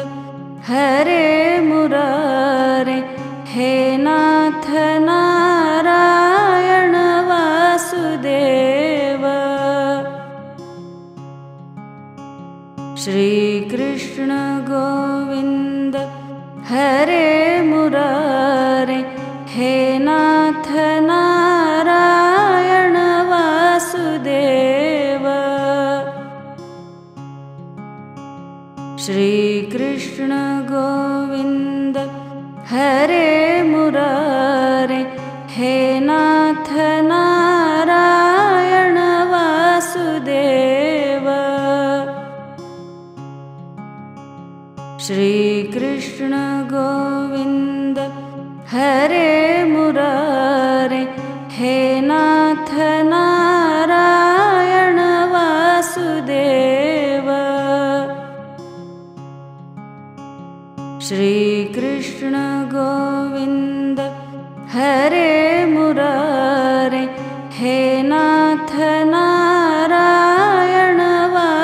हरे मुरारे, हे नाथ नारायण वासुदेव। श्री कृष्ण गोविंद हरे मुरारे, हे नाथ नारायण वासुदेव। श्री कृष्ण गोविंद हरे मुरारे, हे नाथ नारायण वासुदेव। श्री कृष्ण गोविंद हरे मुरारे, हे नाथ नारायण वासुदेव। श्री कृष्ण गोविंद हरे मुरारे, हे नाथ नारायण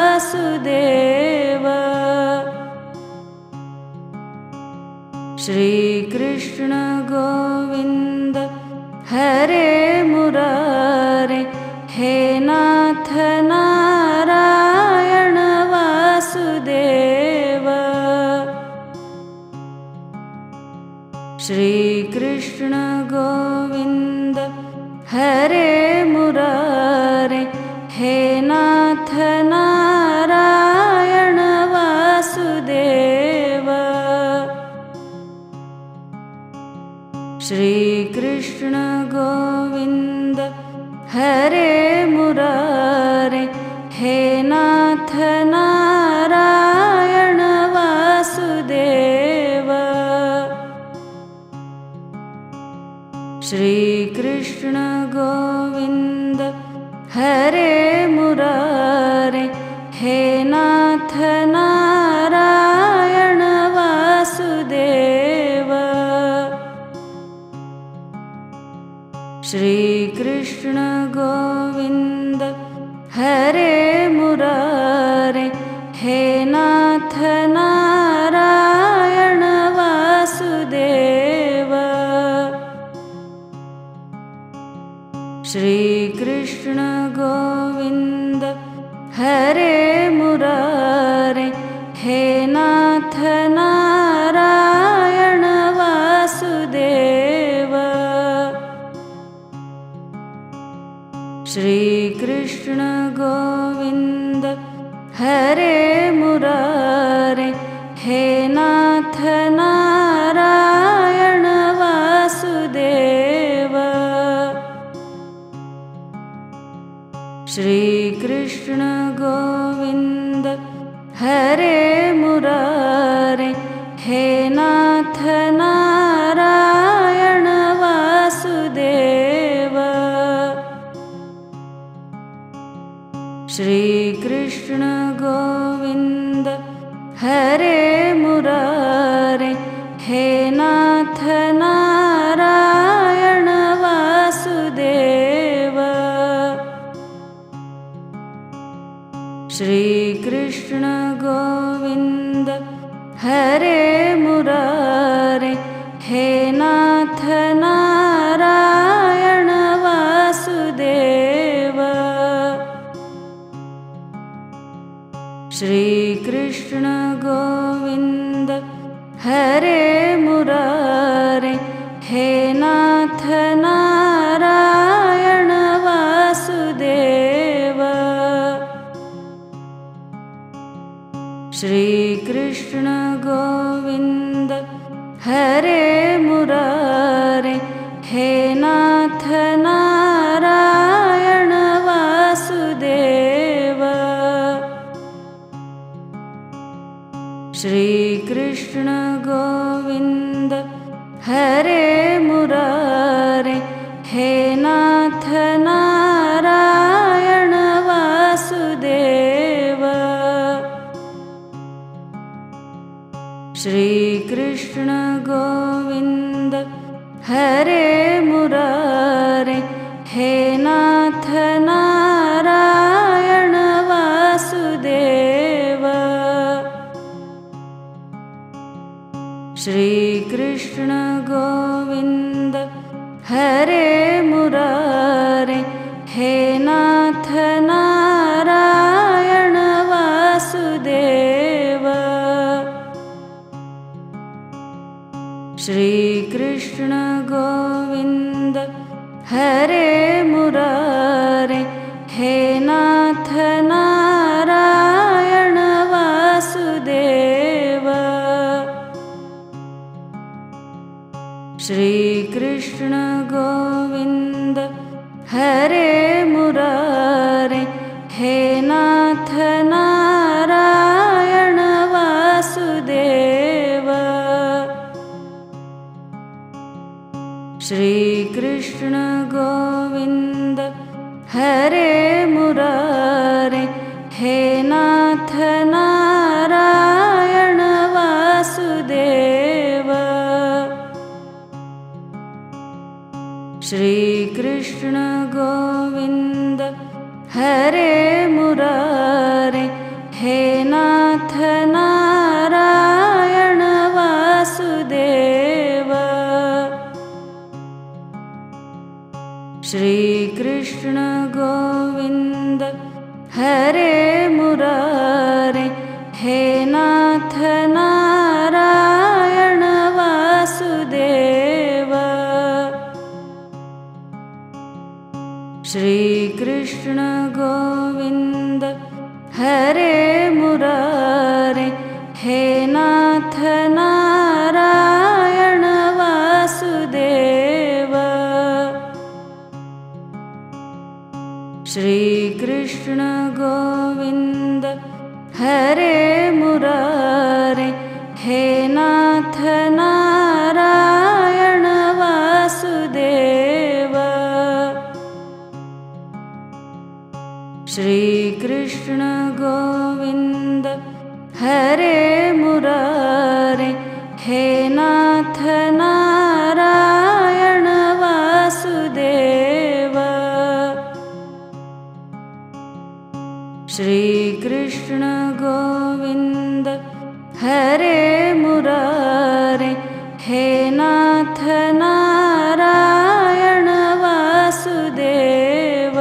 वासुदेव। श्री कृष्ण गोविंद हरे मुरारे, हे नाथ नारायण वासुदेव। श्री कृष्ण गोविंद हरे मुरारे, हे नाथ नारायण वासुदेव। श्री कृष्ण गोविंद हरे मुरारे, हे नाथ नारायण वासुदेव। श्री कृष्ण गोविंद हरे मुरारे, हे नाथ नारायण वासुदेव। श्री कृष्ण गोविंद हरे मुरारे, हे नाथ नारायण वासुदेव। श्री कृष्ण गोविंद हरे मुरारे, हे नाथ नारायण वासुदेव। श्री कृष्ण गोविंद हरे मुरारे, हे नाथ नारायण वासुदेव। श्री कृष्ण गोविंद हरे मुरारे, हे नाथ नारायण वासुदेव। श्री कृष्ण गोविंद हरे मुरारे, हे नाथ नारायण वासुदेव। श्री कृष्ण गोविंद हरे मुरारे, हे नाथ नारायण वासुदेव। श्री कृष्ण गोविंद हरे मुरारे, हे नाथ नारायण वासुदेव। श्री कृष्ण गोविंद हरे मुरारे, हे नाथ नारायण वासुदेव। श्री कृष्ण गोविंद हरे मुरारे, हे नाथ नारायण वासुदेव। श्री कृष्ण गोविंद हरे मुरारे, हे नाथ नारायण वासुदेव। श्री कृष्ण गोविंद हरे मुरारे, हे नाथ नारायण वासुदेव। श्री कृष्ण गोविंद हरे मुरारे, हे नाथ नारायण वासुदेव। श्री कृष्ण गोविंद हरे मुरारे, हे नाथ नारायण वासुदेव। श्री कृष्ण गोविंद हरे मुरारे, हे नाथ नारायण वासुदेव। श्री कृष्ण गोविंद हरे मुरारे, हे नाथ नारायण वासुदेव। श्री कृष्ण गोविंद हरे मुरारे, हे नाथ नारायण वासुदेव। श्री कृष्ण गोविंद हरे मुरारे, हे नाथ नारायण वासुदेव। श्री कृष्ण गोविंद हरे मुरारे, हे नाथ नारायण वासुदेव। श्री कृष्ण गोविंद हरे मुरारे, हे नाथ नारायण वासुदेव। श्री कृष्ण गोविंद हरे मुरारे, हे नाथ नारायण वासुदेव।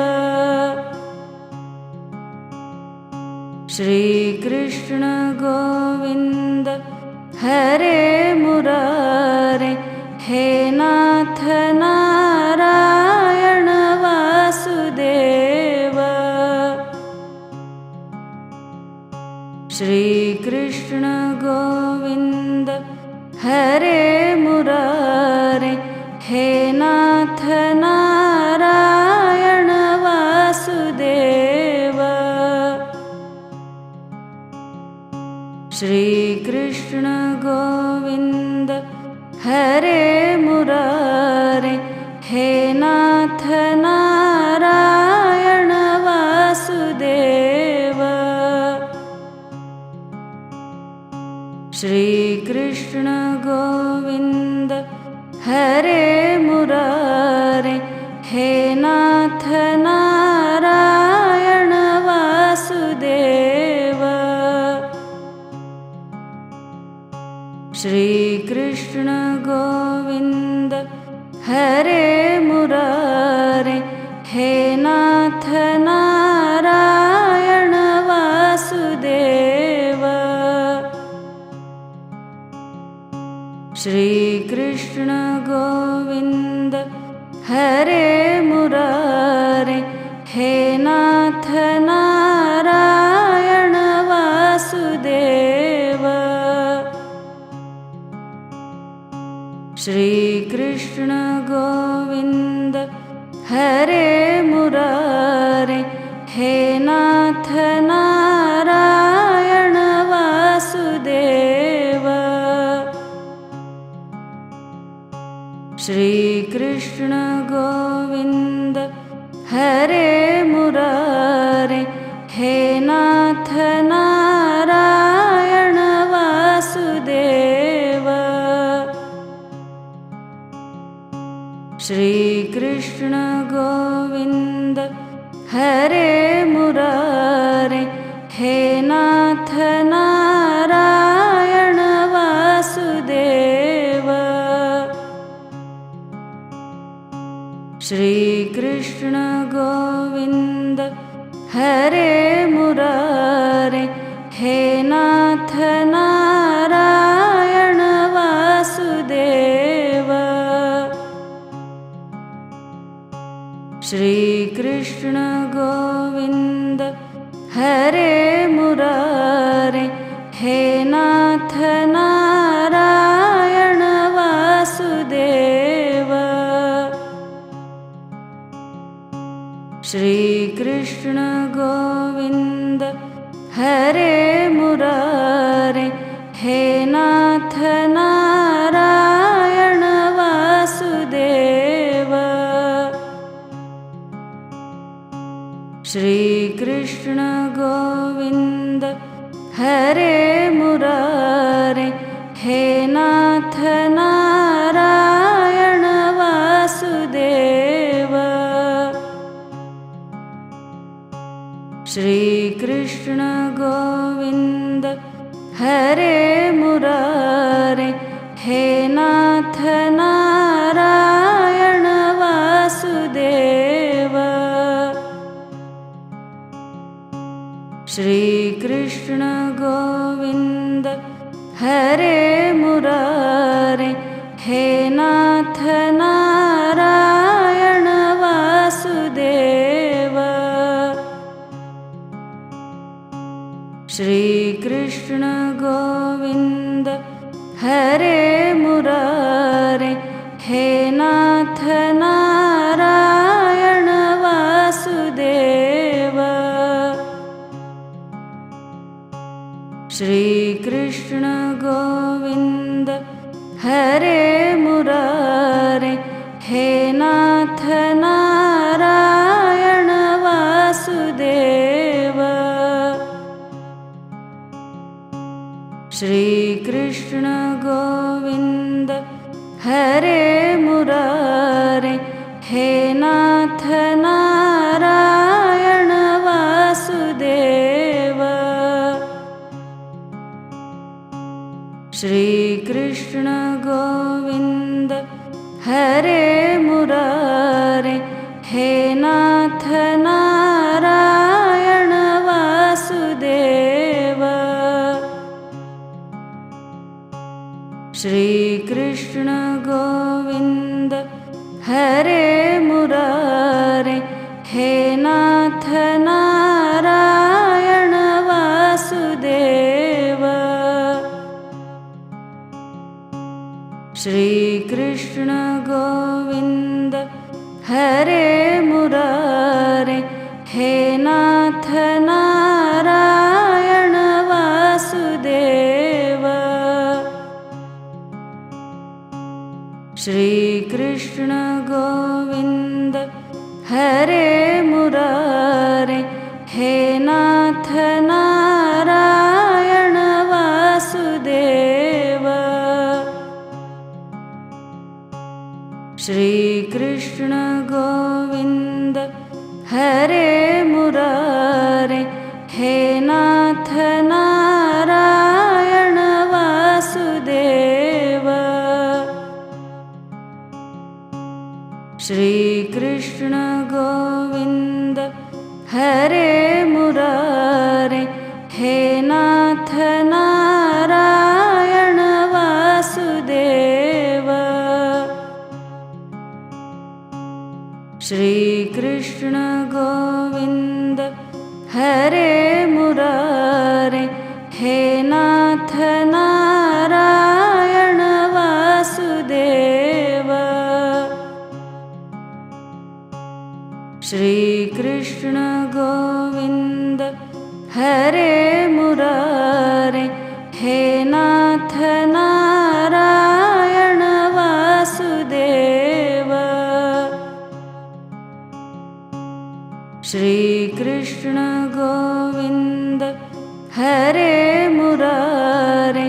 श्री कृष्ण गोविंद हरे मुरारे, हे नाथ नारायण वासुदेव। श्री कृष्ण गोविंद हरे मुरारे, हे नाथ नारायण वासुदेव। श्री कृष्ण गोविंद हरे मुरारे, हे नाथ नारायण वासुदेव। श्री कृष्ण गोविंद हरे मुरारे, हे नाथ नारायण वासुदेव। श्री कृष्ण गोविंद हरे मुरारे, हे नाथ नारायण वासुदेव। श्री कृष्ण गोविंद हरे मुरारे, हे नाथ नारायण वासुदेव। श्री कृष्ण गोविंद हरे मुरारे, हे नाथ नारायण वासुदेव। श्री कृष्ण गोविंद हरे मुरारे, हे नाथ नारायण वासुदेव। हरे मुरारे, हे नाथ नारायण वासुदेव। श्री कृष्ण गोविंद हरे मुरारे, हे नाथ नारायण वासुदेव। श्री कृष्ण गोविंद हरे मुरारे, हे नाथ नारायण वासुदेव। श्री कृष्ण गोविंद हरे मुरारे, हे नाथ नारायण वासुदेव। श्री कृष्ण गोविंद हरे मुरारे, हे नाथ नारायण वासुदेव। श्री कृष्ण गोविंद हरे मुरारे, हे नाथ नारायण वासुदेव। श्री कृष्ण गोविंद हरे मुरारे, हे नाथ नारायण वासुदेव। श्री कृष्ण गोविंद हरे मुरारे, हे नाथ नारायण वासुदेव। श्री कृष्ण गोविंद हरे मुरारे, हे नाथ नारायण वासुदेव। श्री कृष्ण गोविंद हरे मुरारे, हे नाथ नारायण वासुदेव। श्री कृष्ण गोविंद हरे मुरारे, हे नाथ नारायण वासुदेव। श्री कृष्ण गोविंद हरे मुरारे, हे नाथ नारायण वासुदेव। श्री कृष्ण गोविंद हरे मुरारे, हे नाथ नारायण वासुदेव। श्री कृष्ण गोविंद हरे मुरारे, हे नाथ नारायण वासुदेव। श्री कृष्ण गोविंद हरे मुरारे, हे नाथ नारायण वासुदेव। श्री कृष्ण गोविंद हरे मुरारे, हे नाथ नारायण वासुदेव। श्री कृष्ण गोविंद हरे मुरारे,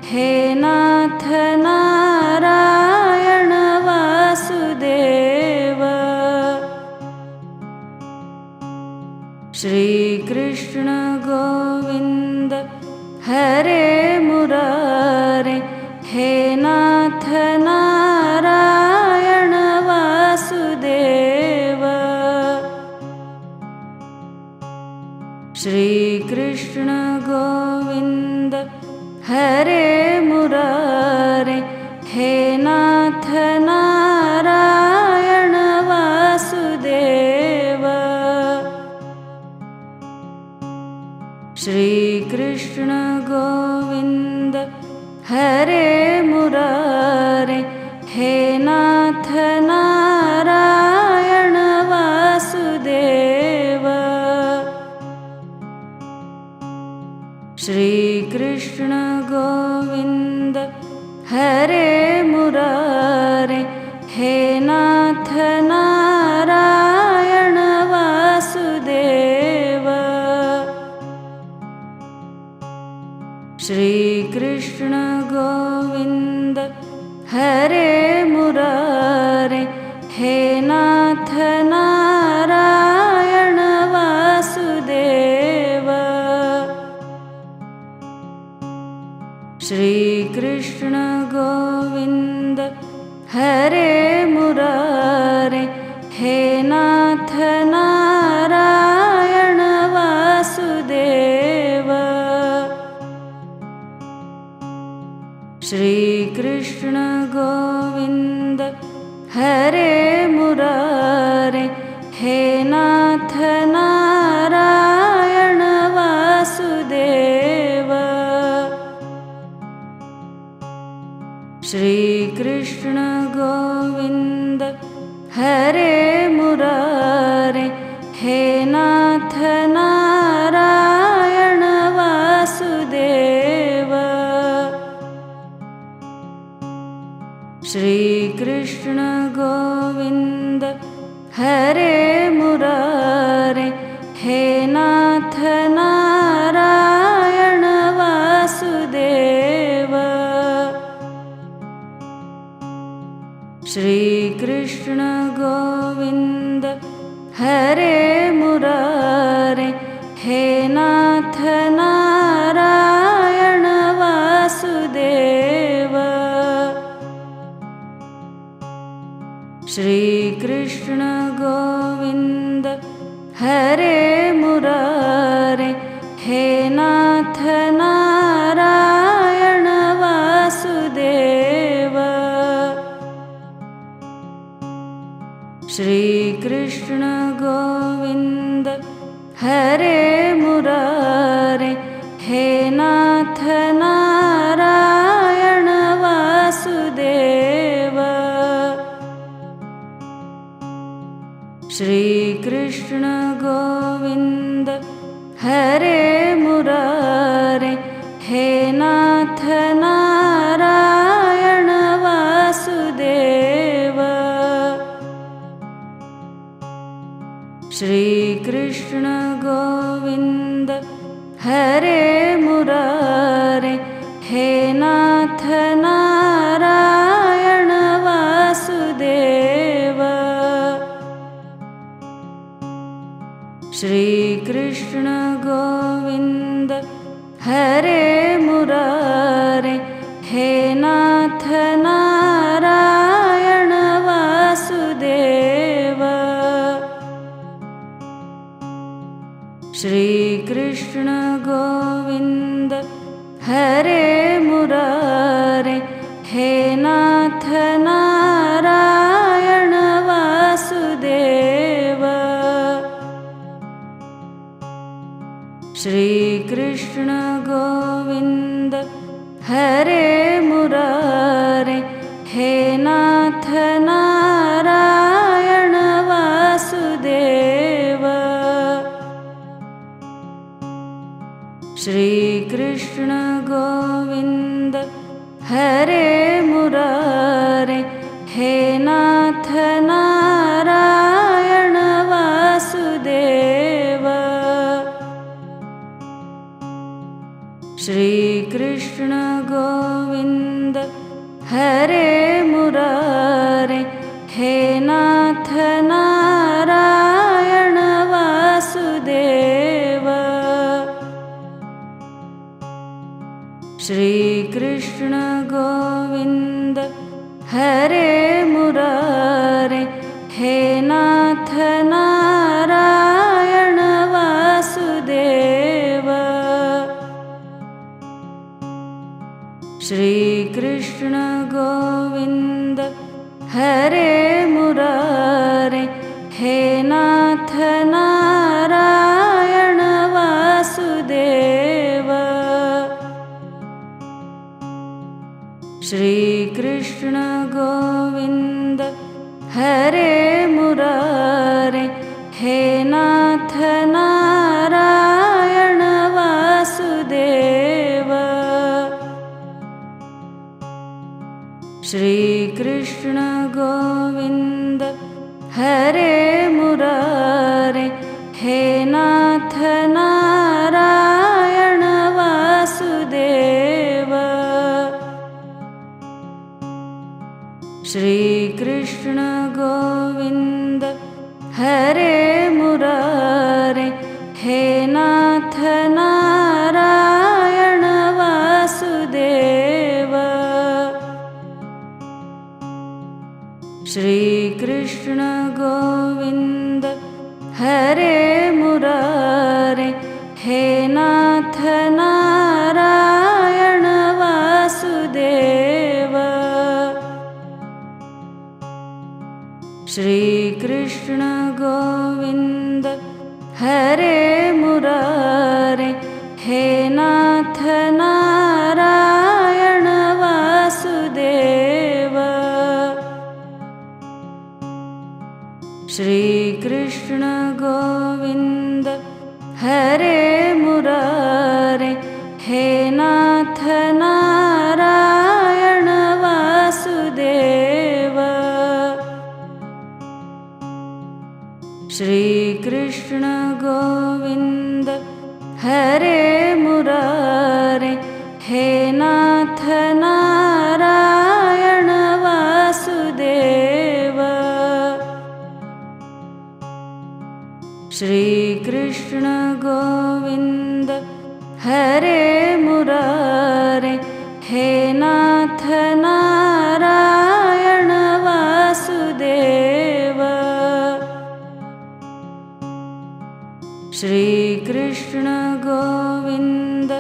हे नाथ नारायण वासुदेव। श्री कृष्ण गोविंद हरे मुरारे, हे नाथ नारायण वासुदेव। श्री कृष्ण गोविंद हरे मुरारे, हे नाथ नारायण वासुदेव। श्रीकृष्ण गोविन्द हरे मुरारे, हे नाथ नारायण वासुदेव। श्रीकृष्ण गोविन्द हरे मुरारे, हे नाथ नारायण वासुदेव। श्रीकृष्ण गोविन्द हरे मुरारे, हे नाथ नारायण वासुदेव। श्रीकृष्ण गोविन्द हरे मुरारे, हे नाथ नारायण वासुदेव। श्रीकृष्ण गोविन्द हरे मुरारे, हे नाथ नारायण वासुदेव। श्रीकृष्ण गोविन्द हरे मुरारे, हे नाथ नारायण वासुदेव। श्रीकृष्ण गोविन्द हरे मुरारे, हे नाथ नारायण वासुदेव। श्रीकृष्ण गोविन्द हरे मुरारे, हे नाथ नारायण वासुदेव। श्रीकृष्ण गोविन्द हरे मुरारे, हे नाथ नारायण वासुदेव। श्रीकृष्ण गोविन्द हरे मुरारे, हे नाथ नारायण वासुदेव। श्रीकृष्ण गोविन्द हरे मुरारे, हे नाथ नारायण वासुदेव। श्रीकृष्ण गोविन्द हरे मुरारे, हे नाथ नारायण वासुदेव। श्रीकृष्ण गोविन्द हरे मुरारे, हे नाथ नारायण वासुदेव। श्रीकृष्ण गोविन्द हरे मुरारे, हे नाथ नारायण वासुदेव। श्रीकृष्ण गोविन्द हरे मुरारे, हे नाथ नारायण वासुदेव। श्रीकृष्ण गोविन्द हरे मुरारे, हे नाथ नारायण वासुदेव। श्रीकृष्ण गोविन्द हरे मुरारे, हे नाथ नारायण वासुदेव। श्रीकृष्ण गोविन्द हरे मुरारे, हे नाथ नारायण वासुदेव। श्रीकृष्ण गोविन्द हरे मुरारे, हे नाथ नारायण वासुदेव। श्री कृष्ण गोविंद हरे मुरारे, हे नाथ नारायण वासुदेव। श्री कृष्ण गोविंद हरे मुरारे, हे नाथ नारायण वासुदेव। श्री कृष्ण गोविंद हरे मुरारे, हे नाथ नारायण वासुदेव। श्री कृष्ण गोविंद हरे मुरारे, हे नाथ नारायण वासुदेव। श्री कृष्ण गोविंद हरे मुरारे, हे नाथ नारायण वासुदेव। श्री कृष्ण गोविंद हरे मुरारे, हे नाथ नारायण वासुदेव। श्री कृष्ण गोविंद हरे मुरारे, हे नाथ नारायण वासुदेव। श्री कृष्ण गोविंद हरे मुरारे, हे नाथ नारायण वासुदेव। श्री कृष्ण गोविंद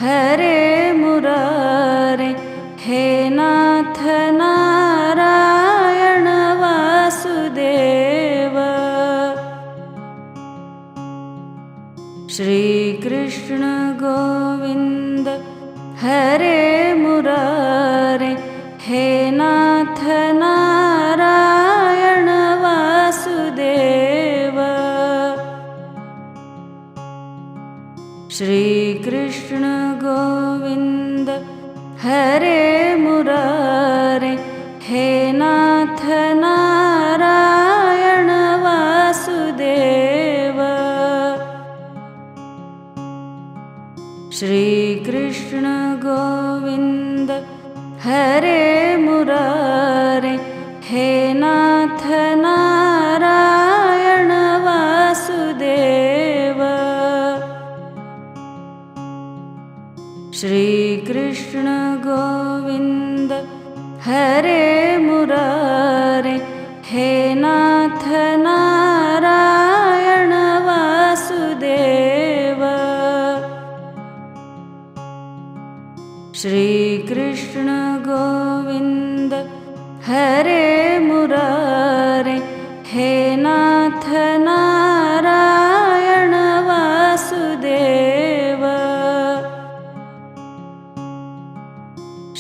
हरे मुरारे, हे नाथ नारायण वासुदेव। श्री कृष्ण गोविंद हरे मुरारे, हे नाथ नारायण वासुदेव। श्री कृष्ण गोविंद हरे मुरारे, हे नाथ नारायण वासुदेव। श्री कृष्ण गोविंद हरे मुरारे, हे नाथ नारायण वासुदेव। श्री कृष्ण गोविंद हरे मुरारे, हे नाथ नारायण वासुदेव। श्री कृष्ण गोविंद हरे मुरारे, हे नाथ नारायण वासुदेव।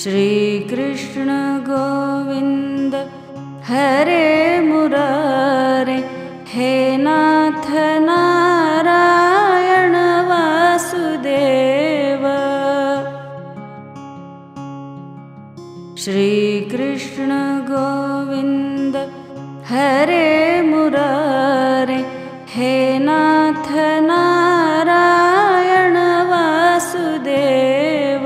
श्री कृष्ण गोविंद हरे मुरारे, हे नाथ नारायण वासुदेव। श्री कृष्ण गोविंद हरे मुरारे, हे नाथ नारायण वासुदेव।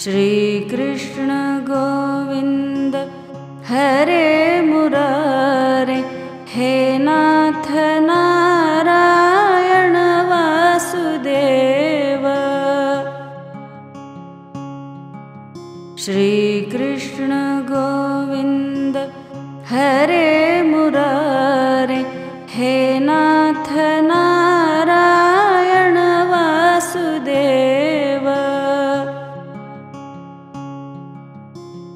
श्री कृष्ण गोविंद हरे मुरारे, हे नाथ नारायण वासुदेव। श्री कृष्ण गोविंद हरे मुरारे, हे नाथ नारायण वासुदेव।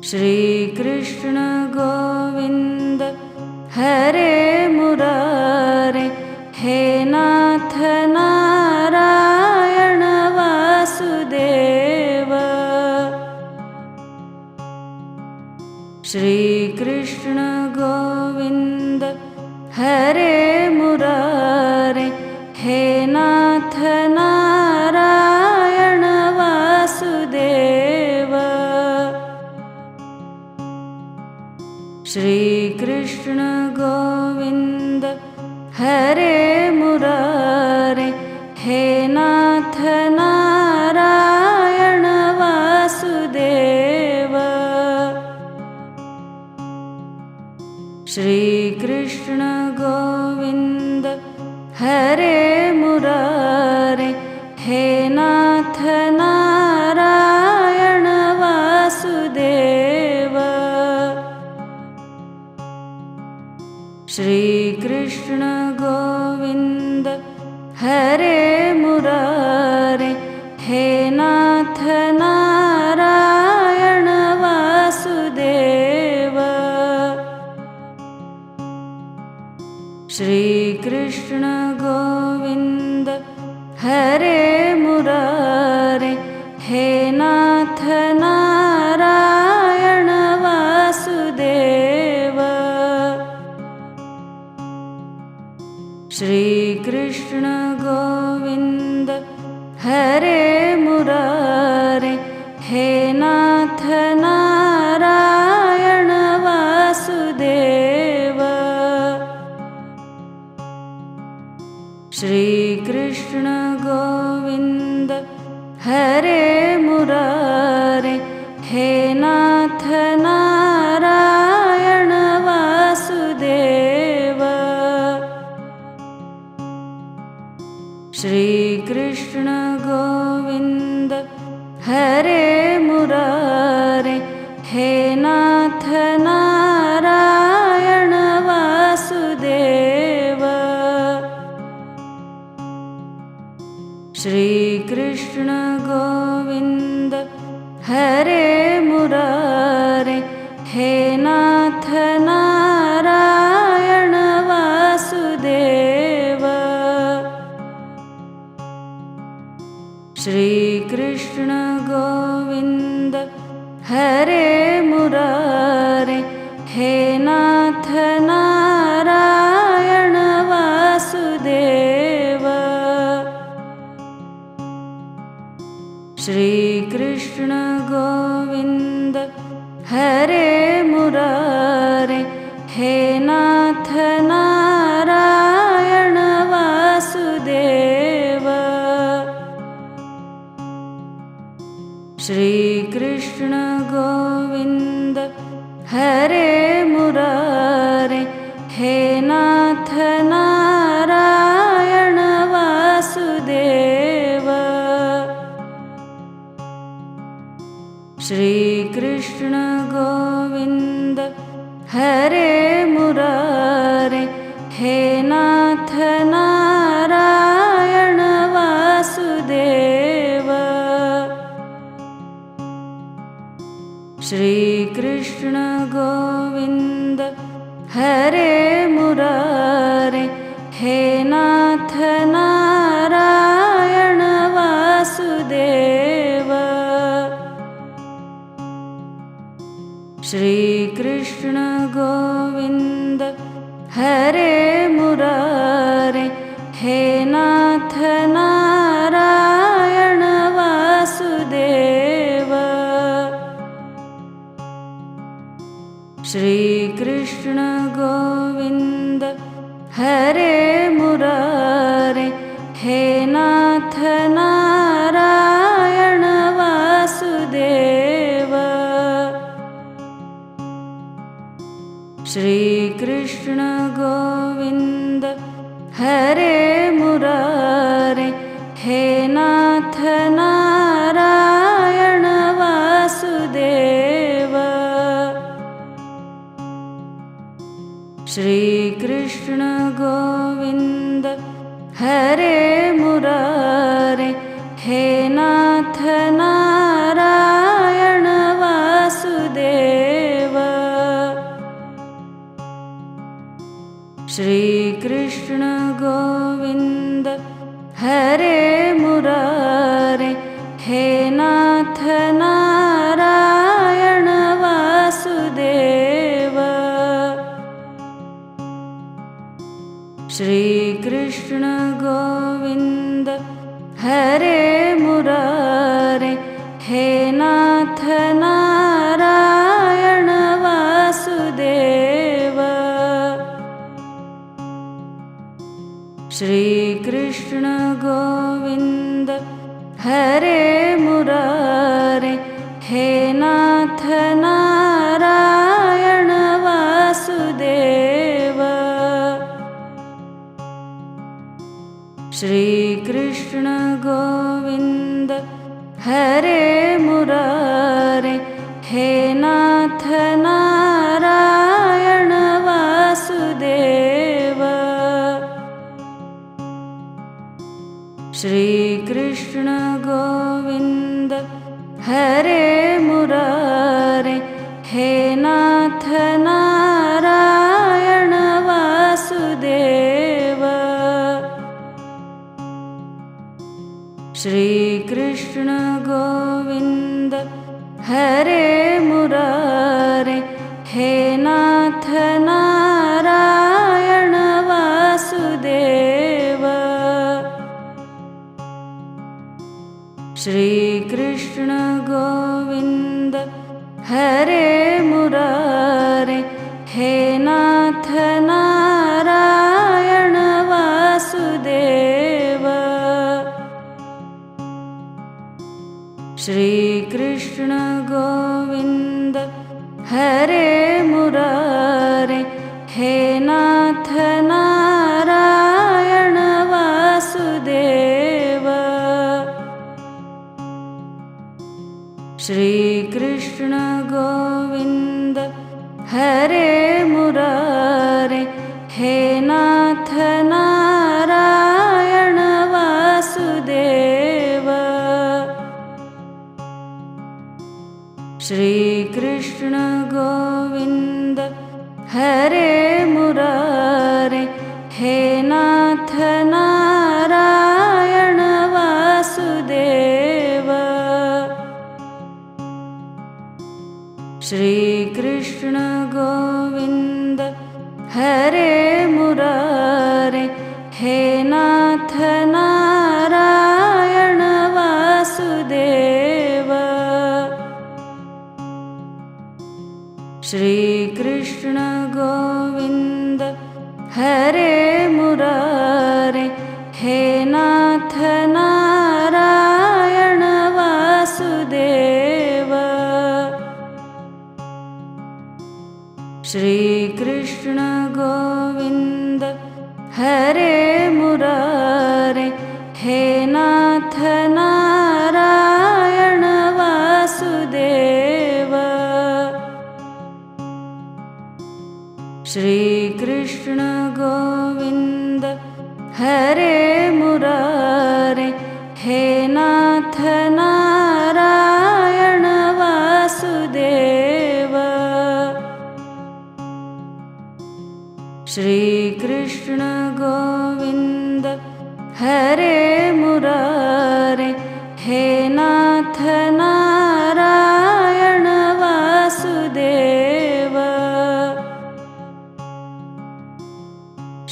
श्री कृष्ण गोविंद हरे मुरारे, हे नाथ नारायण वासुदेव। हे नाथ नारायण वासुदेव। श्री कृष्ण गोविंद हरे मुरारे, हे नाथ नारायण वासुदेव। श्री कृष्ण गोविंद हरे मुरारे, हे नाथ नारायण वासुदेव। श्री कृष्ण गोविंद हरे मुरारे, हे नाथ नारायण वासुदेव। श्री कृष्ण गोविंद हरे मुरारे, हे नाथ नारायण वासुदेव। श्री कृष्ण गोविंद हरे मुरारे, हे नाथ नारायण वासुदेव। श्री कृष्ण गोविंद हरे मुरारे, हे नाथ नारायण वासुदेव। श्री कृष्ण गोविंद हरे मुरारे, हे नाथ नारायण वासुदेव। श्री कृष्ण गोविंद हरे मुरारे, हे नाथ नारायण वासुदेव। श्री कृष्ण गोविंद हरे मुरारे, हे नाथ नारायण वासुदेव। श्री कृष्ण गोविंद हरे मुरारे, हे नाथ नारायण वासुदेव। श्री कृष्ण गोविंद हरे मुरारे, हे नाथ नारायण वासुदेव। श्री कृष्ण गोविंद हरे मुरारे, हे नाथ नारायण वासुदेव। श्री कृष्ण गोविंद हरे मुरारे, हे नाथ नारायण वासुदेव। श्री कृष्ण गोविंद हरे मुरारे, हे नाथ नारायण वासुदेव। श्री कृष्ण गोविंद हरे मुरारे, हे नाथ नारायण वासुदेव। श्री कृष्ण गोविंद हरे मुरारे, हे नाथ नारायण वासुदेव। श्री कृष्ण गोविंद हरे मुरारे, हे नाथ नारायण वासुदेव। श्री कृष्ण गोविंद हरे मुरारे, हे नाथ नारायण वासुदेव। श्री कृष्ण गोविंद हरे मुरारे, हे नाथ नारायण वासुदेव। श्री कृष्ण गोविंद हरे मुरारे, हे नाथ नारायण वासुदेव। श्री कृष्ण गोविंद हरे मुरारे, हे नाथ नारायण वासुदेव। श्री कृष्ण गोविंद हरे मुरारे, हे नाथ नारायण वासुदेव। श्री कृष्ण गोविंद हरे मुरारे, हे नाथ नारायण वासुदेव। श्री कृष्ण गोविंद हरे मुरारे, हे नाथ नारायण वासुदेव। श्री कृष्ण गोविंद हरे मुरारे, हे नाथ नारायण वासुदेव। श्री कृष्ण गोविंद हरे मुरारे, हे नाथ नारायण वासुदेव। श्री कृष्ण गोविंद हरे मुरारे, हे नाथ नारायण वासुदेव। श्री कृष्ण गोविंद हरे मुरारे, हे नाथ नारायण वासुदेव। श्री कृष्ण गोविंद हरे मुरारे, हे नाथ नारायण वासुदेव। श्री कृष्ण गोविंद हरे मुरारे, हे नाथ नारायण वासुदेव। श्री कृष्ण गोविंद हरे मुरारे, हे नाथ नारायण वासुदेव। श्री कृष्ण गोविंद हरे मुरारे, हे नाथ नारायण वासुदेव।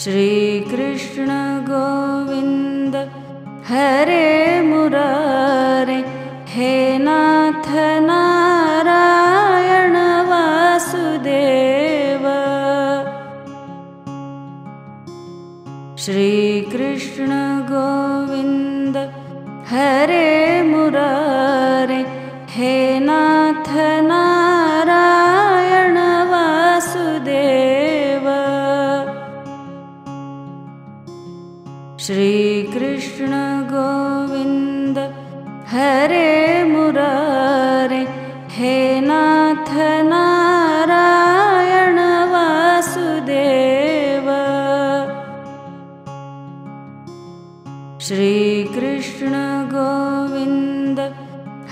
श्री कृष्ण गोविंद हरे मुरारे, हे नाथ नारायण वासुदेव। श्री कृष्ण गोविंद हरे मुरारे, हे नाथ नारायण वासुदेव। श्री कृष्ण गोविंद हरे मुरारे, हे नाथ नारायण वासुदेव। श्री कृष्ण गोविंद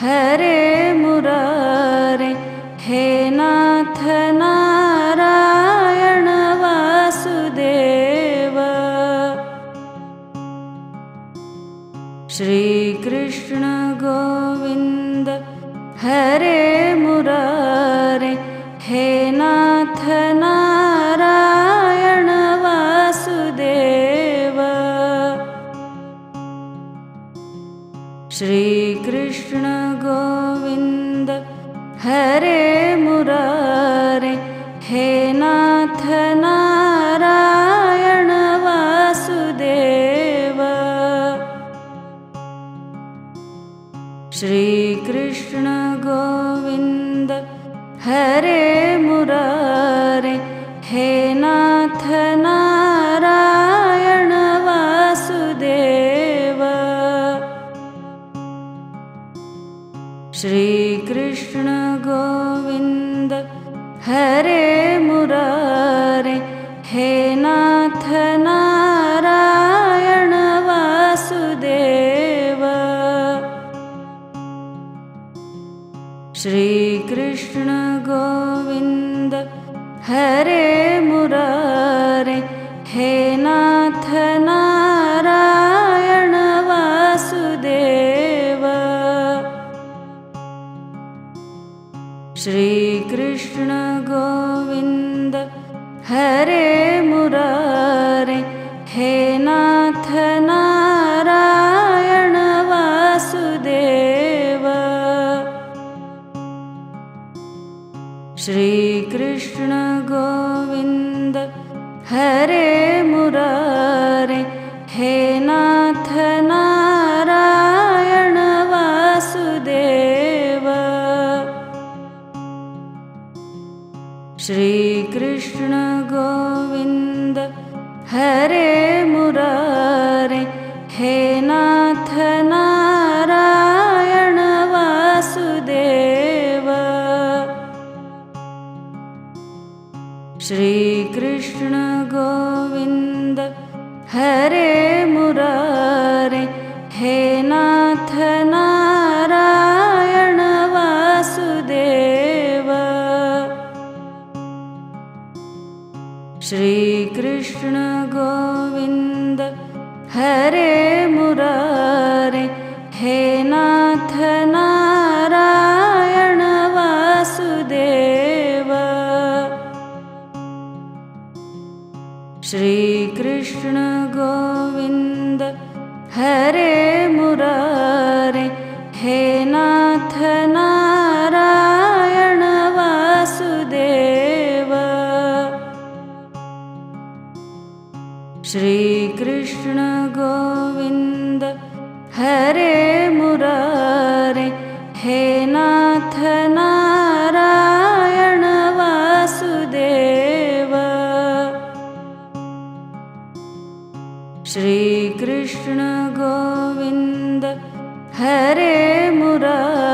हरे मुरारे, हे नाथ नारायण वासुदेव। श्री कृष्ण गोविंद हरे मुरारे, हे नाथ नारायण वासुदेव। श्रीकृष्ण गोविन्द हरे मुरारे, हे नाथ नारायण वासुदेव। श्रीकृष्ण गोविन्द हरे मुरारे, हे नाथ नारायण वासुदेव। श्रीकृष्ण गोविन्द हरे मुरारे, हे नाथ नारायण वासुदेव। श्रीकृष्ण गोविन्द हरे मुरारे, हे नाथ नारायण वासुदेव। श्रीकृष्ण गोविन्द हरे मुरारे, हे नाथ नारायण वासुदेव। श्रीकृष्ण गोविन्द हरे मुरारे, हे नाथ नारायण वासुदेव। श्रीकृष्ण गोविन्द हरे मुरारे, हे नाथ नारायण वासुदेव। श्रीकृष्ण गोविन्द हरे मुरारे, हे नाथ नारायण वासुदेव। श्रीकृष्ण गोविन्द हरे मुरारे, हे नाथ नारायण वासुदेव। श्रीकृष्ण गोविन्द हरे मुरारे, हे नाथ नारायण वासुदेव। श्रीकृष्ण गोविन्द हरे मुरारे, हे नाथ नारायण वासुदेव। श्रीकृष्ण गोविन्द हरे मुरारे,